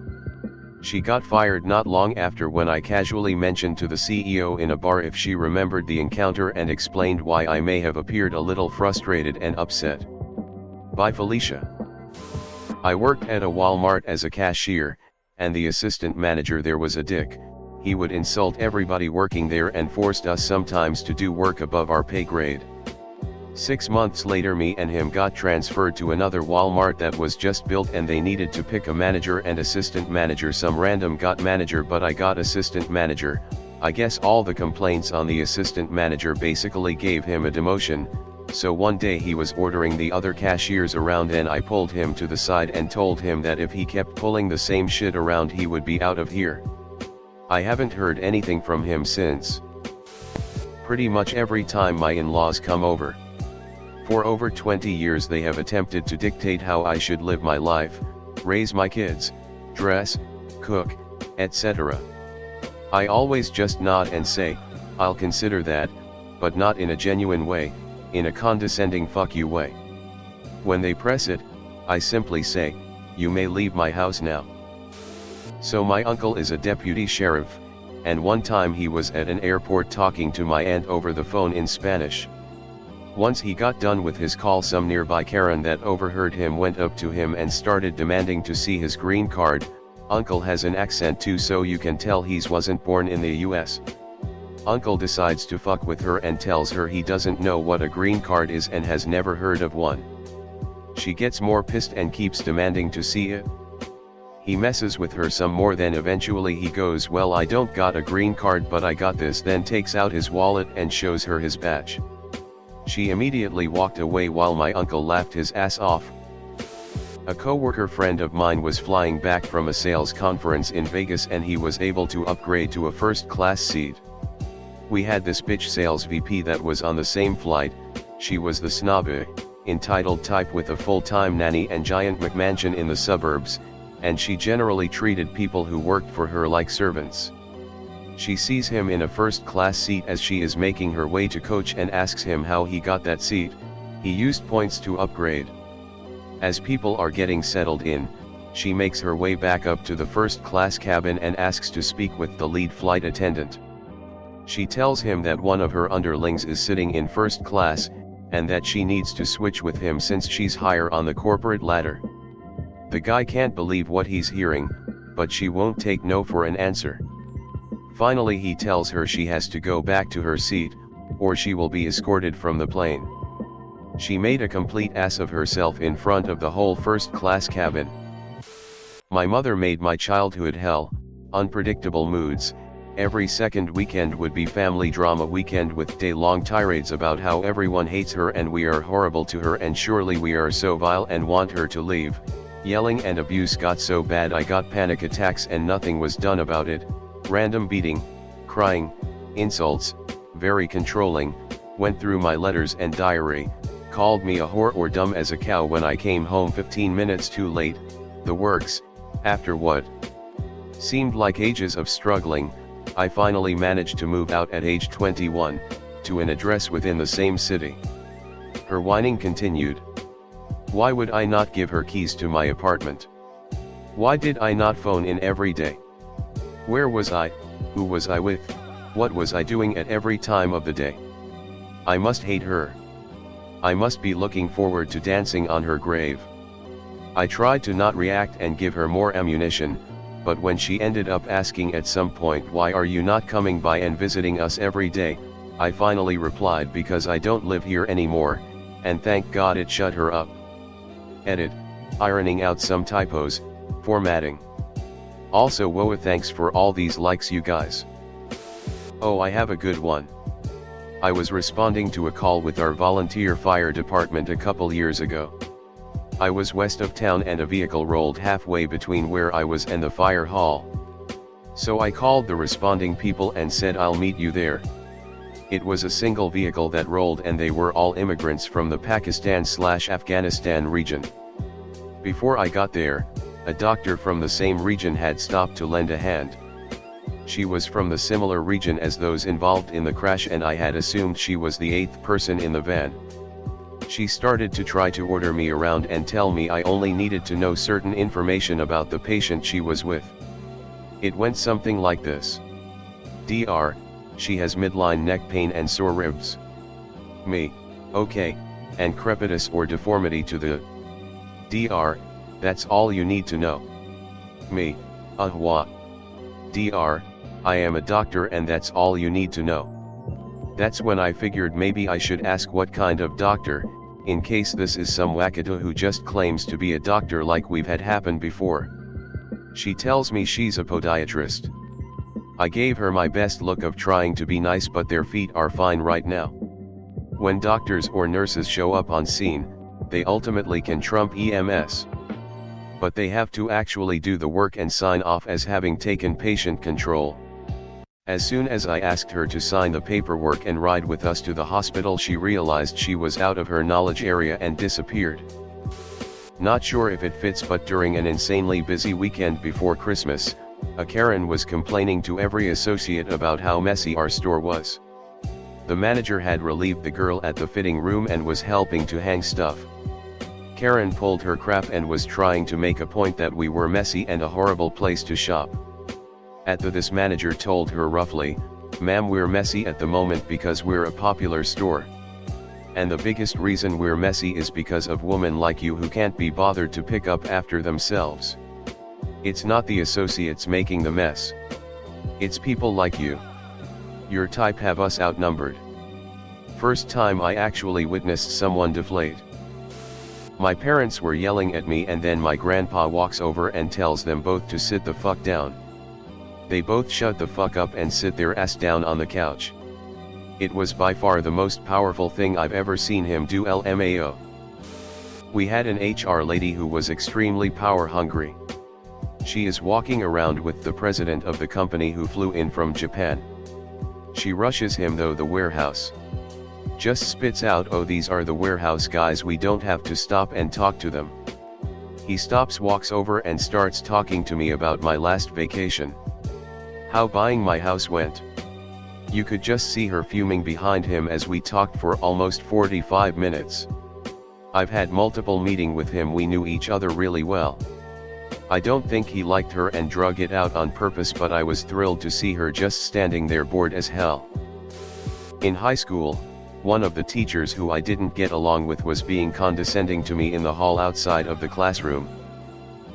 She got fired not long after when I casually mentioned to the CEO in a bar if she remembered the encounter and explained why I may have appeared a little frustrated and upset. Bye Felicia. I worked at a Walmart as a cashier, and the assistant manager there was a dick. He would insult everybody working there and forced us sometimes to do work above our pay grade. 6 months later me and him got transferred to another Walmart that was just built and they needed to pick a manager and assistant manager. Some random got manager but I got assistant manager. I guess all the complaints on the assistant manager basically gave him a demotion, so one day he was ordering the other cashiers around and I pulled him to the side and told him that if he kept pulling the same shit around he would be out of here. I haven't heard anything from him since. Pretty much every time my in-laws come over. For over 20 years they have attempted to dictate how I should live my life, raise my kids, dress, cook, etc. I always just nod and say, I'll consider that, but not in a genuine way, in a condescending fuck you way. When they press it, I simply say, you may leave my house now. So my uncle is a deputy sheriff, and one time he was at an airport talking to my aunt over the phone in Spanish. Once he got done with his call, some nearby Karen that overheard him went up to him and started demanding to see his green card. Uncle has an accent too, so you can tell he's wasn't born in the US. Uncle decides to fuck with her and tells her he doesn't know what a green card is and has never heard of one. She gets more pissed and keeps demanding to see it. He messes with her some more, then eventually he goes, "Well, I don't got a green card, but I got this," then takes out his wallet and shows her his badge. She immediately walked away while my uncle laughed his ass off. A co-worker friend of mine was flying back from a sales conference in Vegas and he was able to upgrade to a first-class seat. We had this bitch sales VP that was on the same flight. She was the snobby, entitled type with a full-time nanny and giant McMansion in the suburbs, and she generally treated people who worked for her like servants. She sees him in a first-class seat as she is making her way to coach and asks him how he got that seat. He used points to upgrade. As people are getting settled in, she makes her way back up to the first-class cabin and asks to speak with the lead flight attendant. She tells him that one of her underlings is sitting in first class, and that she needs to switch with him since she's higher on the corporate ladder. The guy can't believe what he's hearing, but she won't take no for an answer. Finally he tells her she has to go back to her seat, or she will be escorted from the plane. She made a complete ass of herself in front of the whole first-class cabin. My mother made my childhood hell, unpredictable moods. Every second weekend would be family drama weekend with day-long tirades about how everyone hates her and we are horrible to her and surely we are so vile and want her to leave. Yelling and abuse got so bad I got panic attacks and nothing was done about it. Random beating, crying, insults, very controlling, went through my letters and diary, called me a whore or dumb as a cow when I came home 15 minutes too late, the works. After what seemed like ages of struggling, I finally managed to move out at age 21, to an address within the same city. Her whining continued. Why would I not give her keys to my apartment? Why did I not phone in every day? Where was I? Who was I with? What was I doing at every time of the day? I must hate her. I must be looking forward to dancing on her grave. I tried to not react and give her more ammunition, but when she ended up asking at some point, "Why are you not coming by and visiting us every day?" I finally replied, "Because I don't live here anymore," and thank God it shut her up. Edit, ironing out some typos, formatting. Also whoa, thanks for all these likes you guys. Oh, I have a good one. I was responding to a call with our volunteer fire department a couple years ago. I was west of town and a vehicle rolled halfway between where I was and the fire hall. So I called the responding people and said I'll meet you there. It was a single vehicle that rolled and they were all immigrants from the Pakistan/Afghanistan region. Before I got there, a doctor from the same region had stopped to lend a hand. She was from the similar region as those involved in the crash and I had assumed she was the 8th person in the van. She started to try to order me around and tell me I only needed to know certain information about the patient she was with. It went something like this. Dr. She has midline neck pain and sore ribs. Me, okay, and crepitus or deformity to the Dr. That's all you need to know. Me, what? Dr. I am a doctor and that's all you need to know. That's when I figured maybe I should ask what kind of doctor, in case this is some wackadoo who just claims to be a doctor like we've had happen before. She tells me she's a podiatrist. I gave her my best look of trying to be nice, but their feet are fine right now. When doctors or nurses show up on scene, they ultimately can trump EMS. But they have to actually do the work and sign off as having taken patient control. As soon as I asked her to sign the paperwork and ride with us to the hospital, she realized she was out of her knowledge area and disappeared. Not sure if it fits, but during an insanely busy weekend before Christmas, a Karen was complaining to every associate about how messy our store was. The manager had relieved the girl at the fitting room and was helping to hang stuff. Karen pulled her crap and was trying to make a point that we were messy and a horrible place to shop. This manager told her roughly, "Ma'am, we're messy at the moment because we're a popular store. And the biggest reason we're messy is because of women like you who can't be bothered to pick up after themselves. It's not the associates making the mess. It's people like you. Your type have us outnumbered. First time I actually witnessed someone deflate. My parents were yelling at me and then my grandpa walks over and tells them both to sit the fuck down. They both shut the fuck up and sit their ass down on the couch. It was by far the most powerful thing I've ever seen him do. LMAO. We had an HR lady who was extremely power hungry. She is walking around with the president of the company who flew in from Japan. She rushes him though the warehouse. Just spits out, "Oh, these are the warehouse guys, we don't have to stop and talk to them." He stops, walks over and starts talking to me about my last vacation. How buying my house went. You could just see her fuming behind him as we talked for almost 45 minutes. I've had multiple meetings with him, we knew each other really well. I don't think he liked her and drug it out on purpose, but I was thrilled to see her just standing there bored as hell. In high school, one of the teachers who I didn't get along with was being condescending to me in the hall outside of the classroom.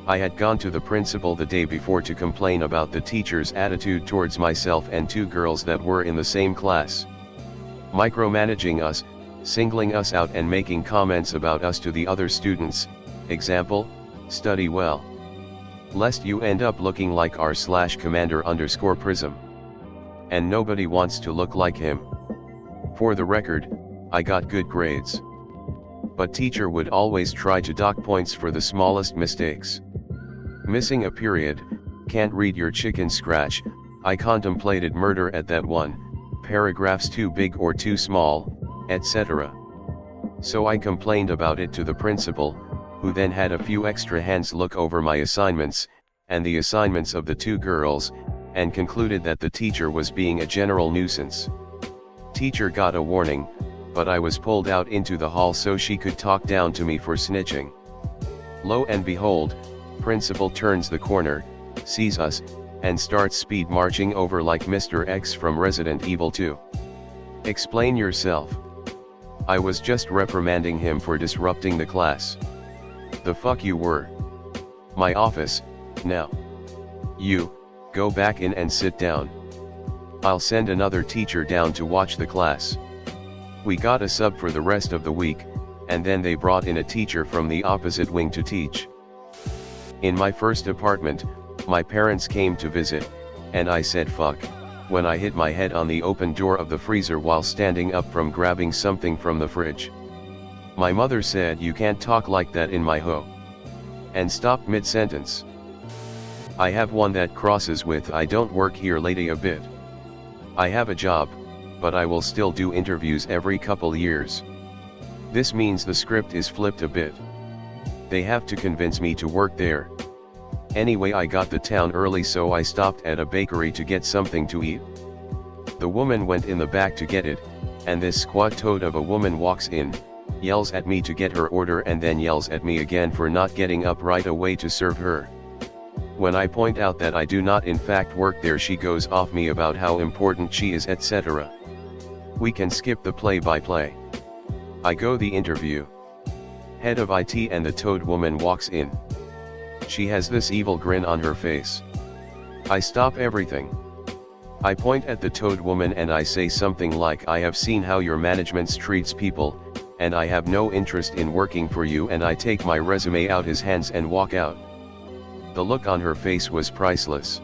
I had gone to the principal the day before to complain about the teacher's attitude towards myself and two girls that were in the same class. Micromanaging us, singling us out and making comments about us to the other students. Example, study well, lest you end up looking like r/commander_prism. And nobody wants to look like him. For the record, I got good grades. But teacher would always try to dock points for the smallest mistakes. Missing a period, can't read your chicken scratch, I contemplated murder at that one, paragraphs too big or too small, etc. So I complained about it to the principal, who then had a few extra hands look over my assignments, and the assignments of the two girls, and concluded that the teacher was being a general nuisance. Teacher got a warning, but I was pulled out into the hall so she could talk down to me for snitching. Lo and behold, principal turns the corner, sees us, and starts speed marching over like Mr. X from Resident Evil 2. Explain yourself. I was just reprimanding him for disrupting the class. The fuck you were. My office, now. You, go back in and sit down. I'll send another teacher down to watch the class. We got a sub for the rest of the week, and then they brought in a teacher from the opposite wing to teach. In my first apartment, my parents came to visit, and I said fuck, when I hit my head on the open door of the freezer while standing up from grabbing something from the fridge. My mother said, "You can't talk like that in my ho," and stopped mid-sentence. I have one that crosses with "I don't work here lady" a bit. I have a job, but I will still do interviews every couple years. This means the script is flipped a bit. They have to convince me to work there. Anyway, I got the town early, so I stopped at a bakery to get something to eat. The woman went in the back to get it, and this squat toad of a woman walks in, yells at me to get her order, and then yells at me again for not getting up right away to serve her. When I point out that I do not in fact work there, she goes off me about how important she is, etc. We can skip the play-by-play. I go the interview. Head of IT and the toad woman walks in. She has this evil grin on her face. I stop everything. I point at the toad woman and I say something like, "I have seen how your management treats people, and I have no interest in working for you," and I take my resume out his hands and walk out. The look on her face was priceless.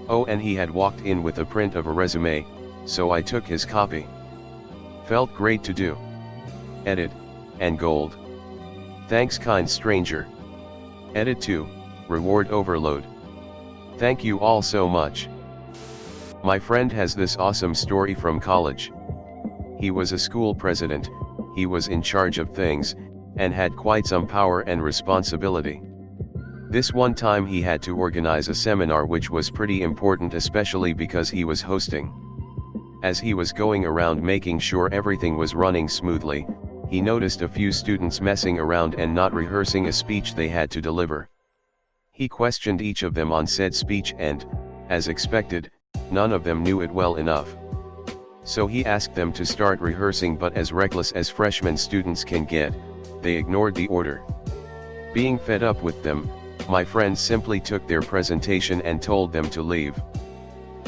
Oh, and he had walked in with a print of a resume, so I took his copy. Felt great to do. Edit, and gold. Thanks, kind stranger. Edit 2, reward overload. Thank you all so much. My friend has this awesome story from college. He was a school president, he was in charge of things, and had quite some power and responsibility. This one time he had to organize a seminar which was pretty important, especially because he was hosting. As he was going around making sure everything was running smoothly, he noticed a few students messing around and not rehearsing a speech they had to deliver. He questioned each of them on said speech and, as expected, none of them knew it well enough. So he asked them to start rehearsing, but as reckless as freshman students can get, they ignored the order. Being fed up with them, my friends simply took their presentation and told them to leave.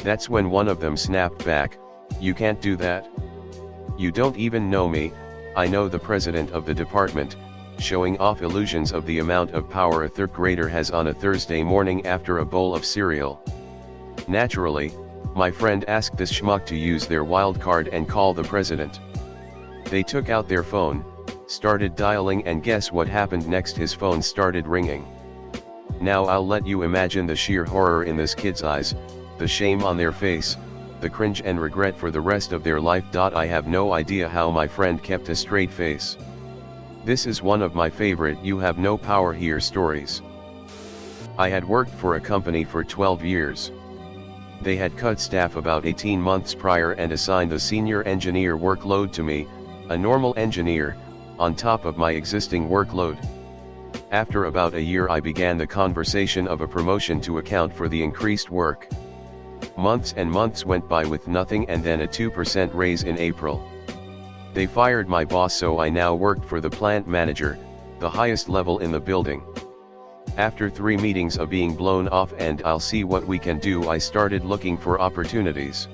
That's when one of them snapped back, "You can't do that. You don't even know me, I know the president of the department," showing off illusions of the amount of power a third grader has on a Thursday morning after a bowl of cereal. Naturally, my friend asked this schmuck to use their wild card and call the president. They took out their phone, started dialing, and guess what happened next? His phone started ringing. Now I'll let you imagine the sheer horror in this kid's eyes, the shame on their face, the cringe and regret for the rest of their life. I have no idea how my friend kept a straight face. This is one of my favorite "you have no power here" stories. I had worked for a company for 12 years. They had cut staff about 18 months prior and assigned the senior engineer workload to me, a normal engineer, on top of my existing workload. After about a year I began the conversation of a promotion to account for the increased work. Months and months went by with nothing, and then a 2% raise in April. They fired my boss, so I now worked for the plant manager, the highest level in the building. After 3 meetings of being blown off and "I'll see what we can do," I started looking for opportunities.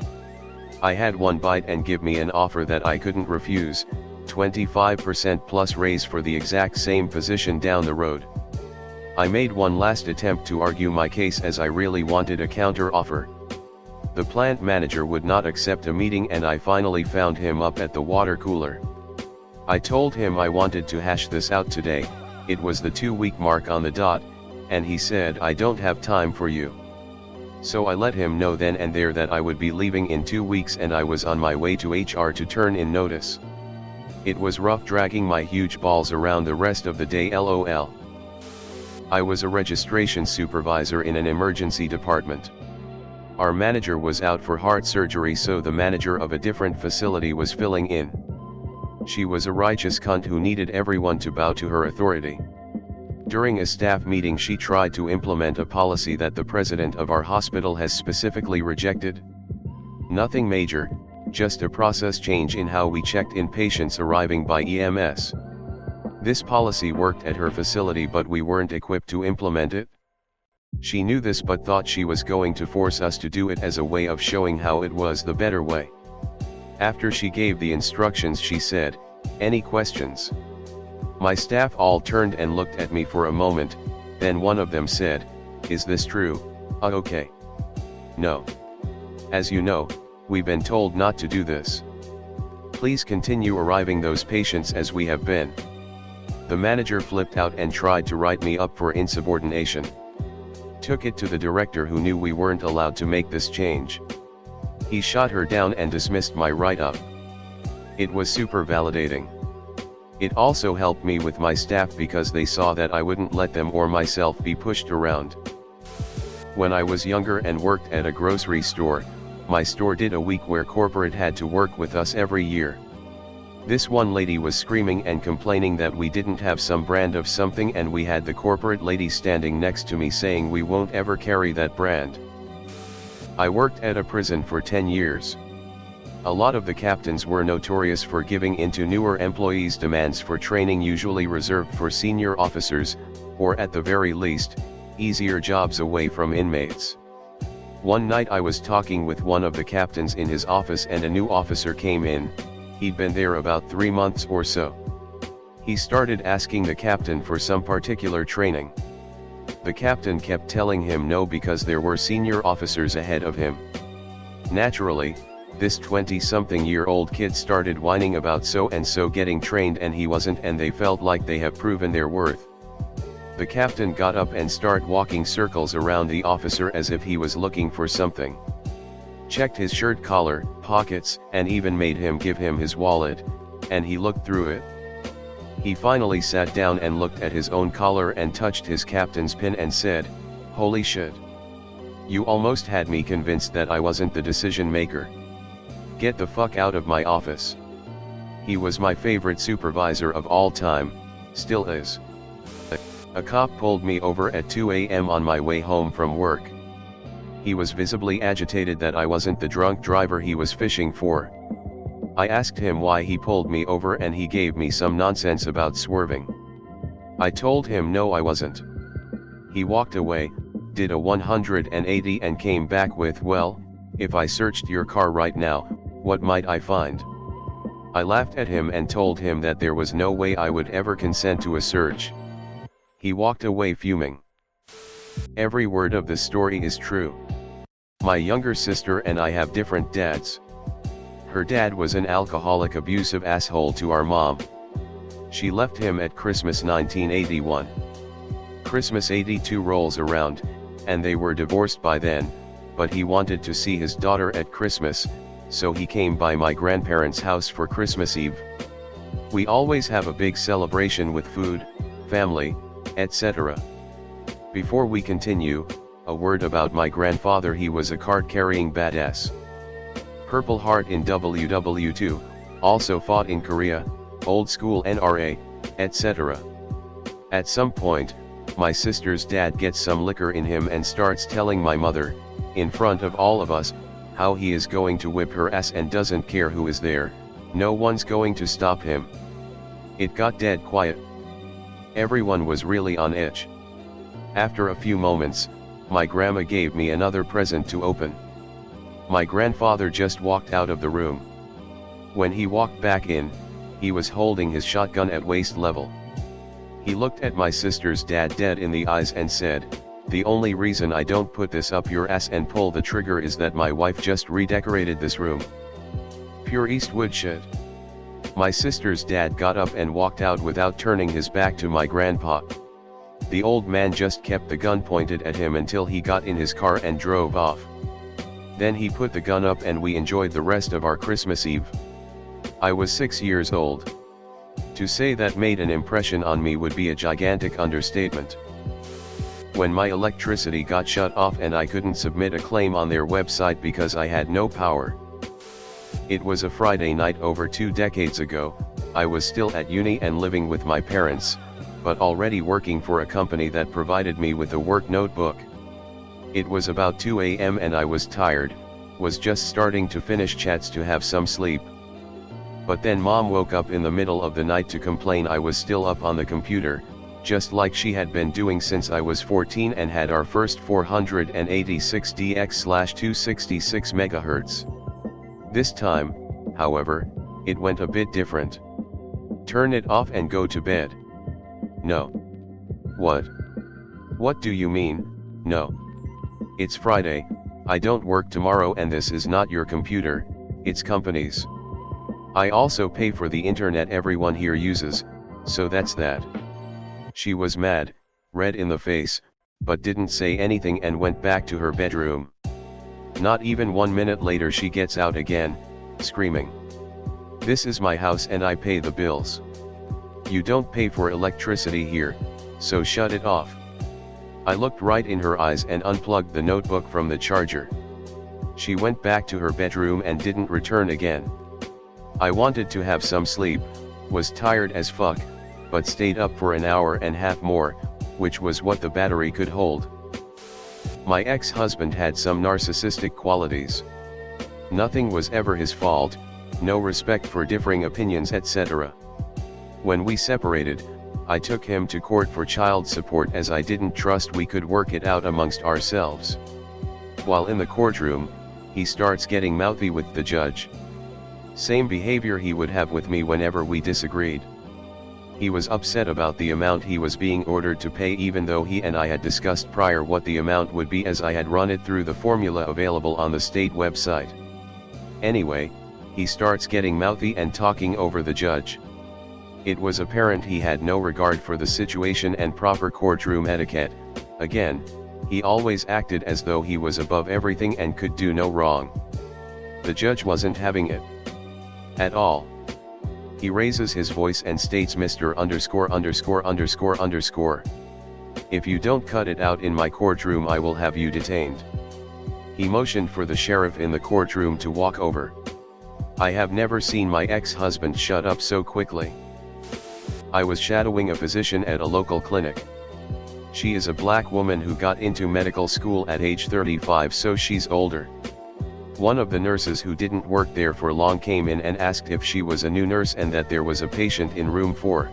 I had one bite and give me an offer that I couldn't refuse, 25% plus raise for the exact same position down the road. I made one last attempt to argue my case as I really wanted a counter offer. The plant manager would not accept a meeting, and I finally found him up at the water cooler. I told him I wanted to hash this out today. It was the 2-week mark on the dot, and he said, "I don't have time for you." So I let him know then and there that I would be leaving in 2 weeks, and I was on my way to HR to turn in notice. It was rough dragging my huge balls around the rest of the day, lol. I was a registration supervisor in an emergency department. Our manager was out for heart surgery, so the manager of a different facility was filling in. She was a righteous cunt who needed everyone to bow to her authority. During a staff meeting she tried to implement a policy that the president of our hospital has specifically rejected. Nothing major, just a process change in how we checked in patients arriving by EMS. This policy worked at her facility, but we weren't equipped to implement it. She knew this but thought she was going to force us to do it as a way of showing how it was the better way. After she gave the instructions she said, "Any questions?" My staff all turned and looked at me for a moment, then one of them said, "Is this true?" Okay. No. As you know, we've been told not to do this. Please continue arriving those patients as we have been. The manager flipped out and tried to write me up for insubordination. Took it to the director, who knew we weren't allowed to make this change. He shot her down and dismissed my write-up. It was super validating. It also helped me with my staff because they saw that I wouldn't let them or myself be pushed around. When I was younger and worked at a grocery store, my store did a week where corporate had to work with us every year. This one lady was screaming and complaining that we didn't have some brand of something, and we had the corporate lady standing next to me saying we won't ever carry that brand. I worked at a prison for 10 years. A lot of the captains were notorious for giving in to newer employees' demands for training, usually reserved for senior officers, or at the very least, easier jobs away from inmates. One night I was talking with one of the captains in his office and a new officer came in. He'd been there about 3 months or so. He started asking the captain for some particular training. The captain kept telling him no because there were senior officers ahead of him. Naturally, this 20-something-year-old kid started whining about so-and-so getting trained and he wasn't, and they felt like they have proven their worth. The captain got up and started walking circles around the officer as if he was looking for something. Checked his shirt collar, pockets, and even made him give him his wallet, and he looked through it. He finally sat down and looked at his own collar and touched his captain's pin and said, "Holy shit. You almost had me convinced that I wasn't the decision maker. Get the fuck out of my office." He was my favorite supervisor of all time, still is. A cop pulled me over at 2 a.m. on my way home from work. He was visibly agitated that I wasn't the drunk driver he was fishing for. I asked him why he pulled me over and he gave me some nonsense about swerving. I told him no, I wasn't. He walked away, did a 180 and came back with, well, if I searched your car right now, what might I find? I laughed at him and told him that there was no way I would ever consent to a search. He walked away fuming. Every word of this story is true. My younger sister and I have different dads. Her dad was an alcoholic, abusive asshole to our mom. She left him at Christmas 1981. Christmas 82 rolls around, and they were divorced by then, but he wanted to see his daughter at Christmas, so he came by my grandparents' house for Christmas Eve. We always have a big celebration with food, family, etc. Before we continue, a word about my grandfather. He was a card-carrying badass. Purple Heart in WW2, also fought in Korea, old school NRA, etc. At some point, my sister's dad gets some liquor in him and starts telling my mother, in front of all of us, how he is going to whip her ass and doesn't care who is there, no one's going to stop him. It got dead quiet. Everyone was really on edge. After a few moments, my grandma gave me another present to open. My grandfather just walked out of the room. When he walked back in, he was holding his shotgun at waist level. He looked at my sister's dad dead in the eyes and said, "The only reason I don't put this up your ass and pull the trigger is that my wife just redecorated this room." Pure Eastwood shit. My sister's dad got up and walked out without turning his back to my grandpa. The old man just kept the gun pointed at him until he got in his car and drove off. Then he put the gun up and we enjoyed the rest of our Christmas Eve. I was 6 years old. To say that made an impression on me would be a gigantic understatement. When my electricity got shut off and I couldn't submit a claim on their website because I had no power. It was a Friday night over 2 decades ago. I was still at uni and living with my parents, but already working for a company that provided me with a work notebook. It was about 2 a.m. and I was tired, was just starting to finish chats to have some sleep. But then mom woke up in the middle of the night to complain I was still up on the computer, just like she had been doing since I was 14 and had our first 486DX/266 MHz. This time, however, it went a bit different. Turn it off and go to bed. No. What? What do you mean, no? It's Friday, I don't work tomorrow and this is not your computer, it's company's. I also pay for the internet everyone here uses, so that's that. She was mad, red in the face, but didn't say anything and went back to her bedroom. Not even 1 minute later she gets out again, screaming. "This is my house and I pay the bills. You don't pay for electricity here, so shut it off." I looked right in her eyes and unplugged the notebook from the charger. She went back to her bedroom and didn't return again. I wanted to have some sleep, was tired as fuck, but stayed up for an hour and a half more, which was what the battery could hold. My ex-husband had some narcissistic qualities. Nothing was ever his fault, no respect for differing opinions, etc. When we separated, I took him to court for child support as I didn't trust we could work it out amongst ourselves. While in the courtroom, he starts getting mouthy with the judge. Same behavior he would have with me whenever we disagreed. He was upset about the amount he was being ordered to pay even though he and I had discussed prior what the amount would be as I had run it through the formula available on the state website. Anyway, he starts getting mouthy and talking over the judge. It was apparent he had no regard for the situation and proper courtroom etiquette. Again, he always acted as though he was above everything and could do no wrong. The judge wasn't having it at all. He raises his voice and states, "Mr. ______. If you don't cut it out in my courtroom I will have you detained." He motioned for the sheriff in the courtroom to walk over. I have never seen my ex-husband shut up so quickly. I was shadowing a physician at a local clinic. She is a black woman who got into medical school at age 35, so she's older. One of the nurses who didn't work there for long came in and asked if she was a new nurse and that there was a patient in room 4.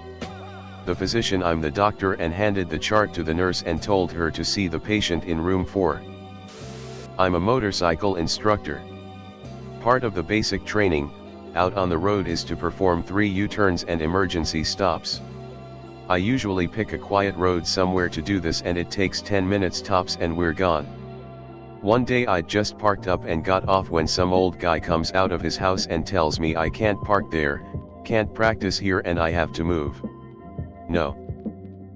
The physician, I'm the doctor, and handed the chart to the nurse and told her to see the patient in room 4. I'm a motorcycle instructor. Part of the basic training out on the road is to perform 3 U-turns and emergency stops. I usually pick a quiet road somewhere to do this, and it takes 10 minutes tops and we're gone. One day I'd just parked up and got off when some old guy comes out of his house and tells me I can't park there, can't practice here, and I have to move. No.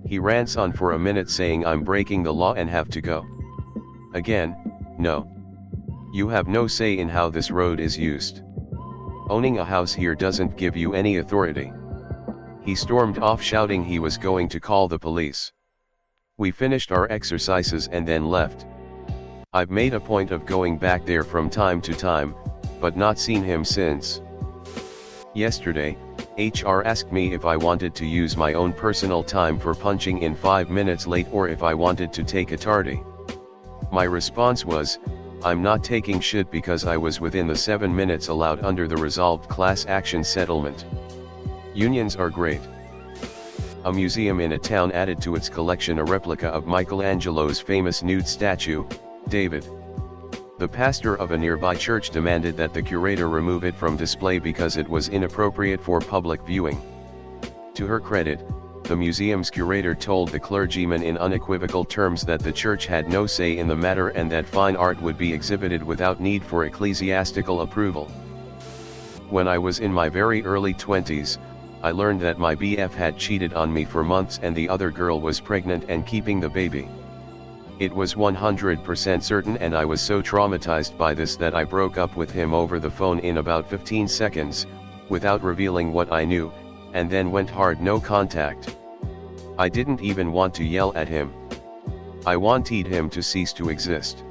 He rants on for a minute saying I'm breaking the law and have to go. Again, no. You have no say in how this road is used. Owning a house here doesn't give you any authority. He stormed off shouting he was going to call the police. We finished our exercises and then left. I've made a point of going back there from time to time, but not seen him since. Yesterday, HR asked me if I wanted to use my own personal time for punching in 5 minutes late or if I wanted to take a tardy. My response was, I'm not taking shit because I was within the 7 minutes allowed under the resolved class action settlement. Unions are great. A museum in a town added to its collection a replica of Michelangelo's famous nude statue, David. The pastor of a nearby church demanded that the curator remove it from display because it was inappropriate for public viewing. To her credit, the museum's curator told the clergyman in unequivocal terms that the church had no say in the matter and that fine art would be exhibited without need for ecclesiastical approval. When I was in my very early 20s, I learned that my BF had cheated on me for months and the other girl was pregnant and keeping the baby. It was 100% certain, and I was so traumatized by this that I broke up with him over the phone in about 15 seconds, without revealing what I knew, and then went hard no contact. I didn't even want to yell at him. I wanted him to cease to exist.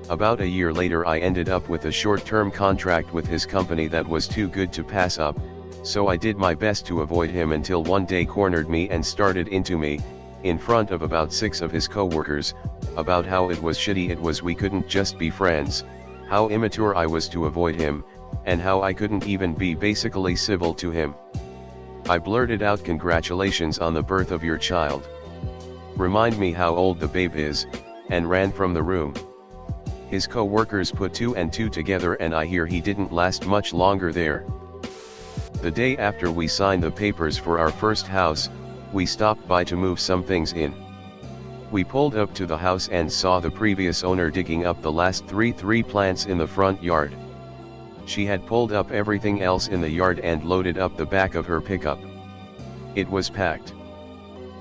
About a year later I ended up with a short-term contract with his company that was too good to pass up, so I did my best to avoid him until one day cornered me and started into me, in front of about 6 of his co-workers, about how it was shitty it was we couldn't just be friends, how immature I was to avoid him, and how I couldn't even be basically civil to him. I blurted out, "Congratulations on the birth of your child. Remind me how old the babe is," and ran from the room. His co-workers put 2 and 2 together and I hear he didn't last much longer there. The day after we signed the papers for our first house, we stopped by to move some things in. We pulled up to the house and saw the previous owner digging up the last 3 plants in the front yard. She had pulled up everything else in the yard and loaded up the back of her pickup. It was packed.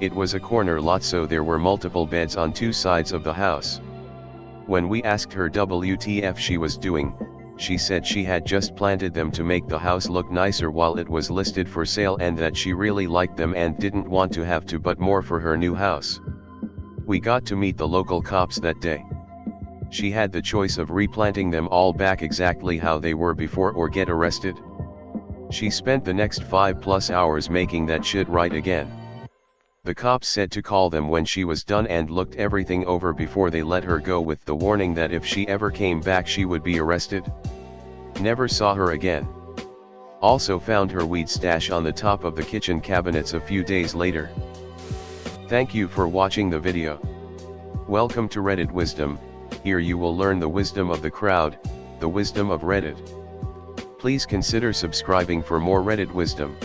It was a corner lot, so there were multiple beds on 2 sides of the house. When we asked her WTF she was doing, she said she had just planted them to make the house look nicer while it was listed for sale, and that she really liked them and didn't want to have to but more for her new house. We got to meet the local cops that day. She had the choice of replanting them all back exactly how they were before or get arrested. She spent the next 5+ hours making that shit right again. The cops said to call them when she was done and looked everything over before they let her go, with the warning that if she ever came back she would be arrested. Never saw her again. Also found her weed stash on the top of the kitchen cabinets a few days later. Thank you for watching the video. Welcome to Reddit Wisdom. Here you will learn the wisdom of the crowd, the wisdom of Reddit. Please consider subscribing for more Reddit wisdom.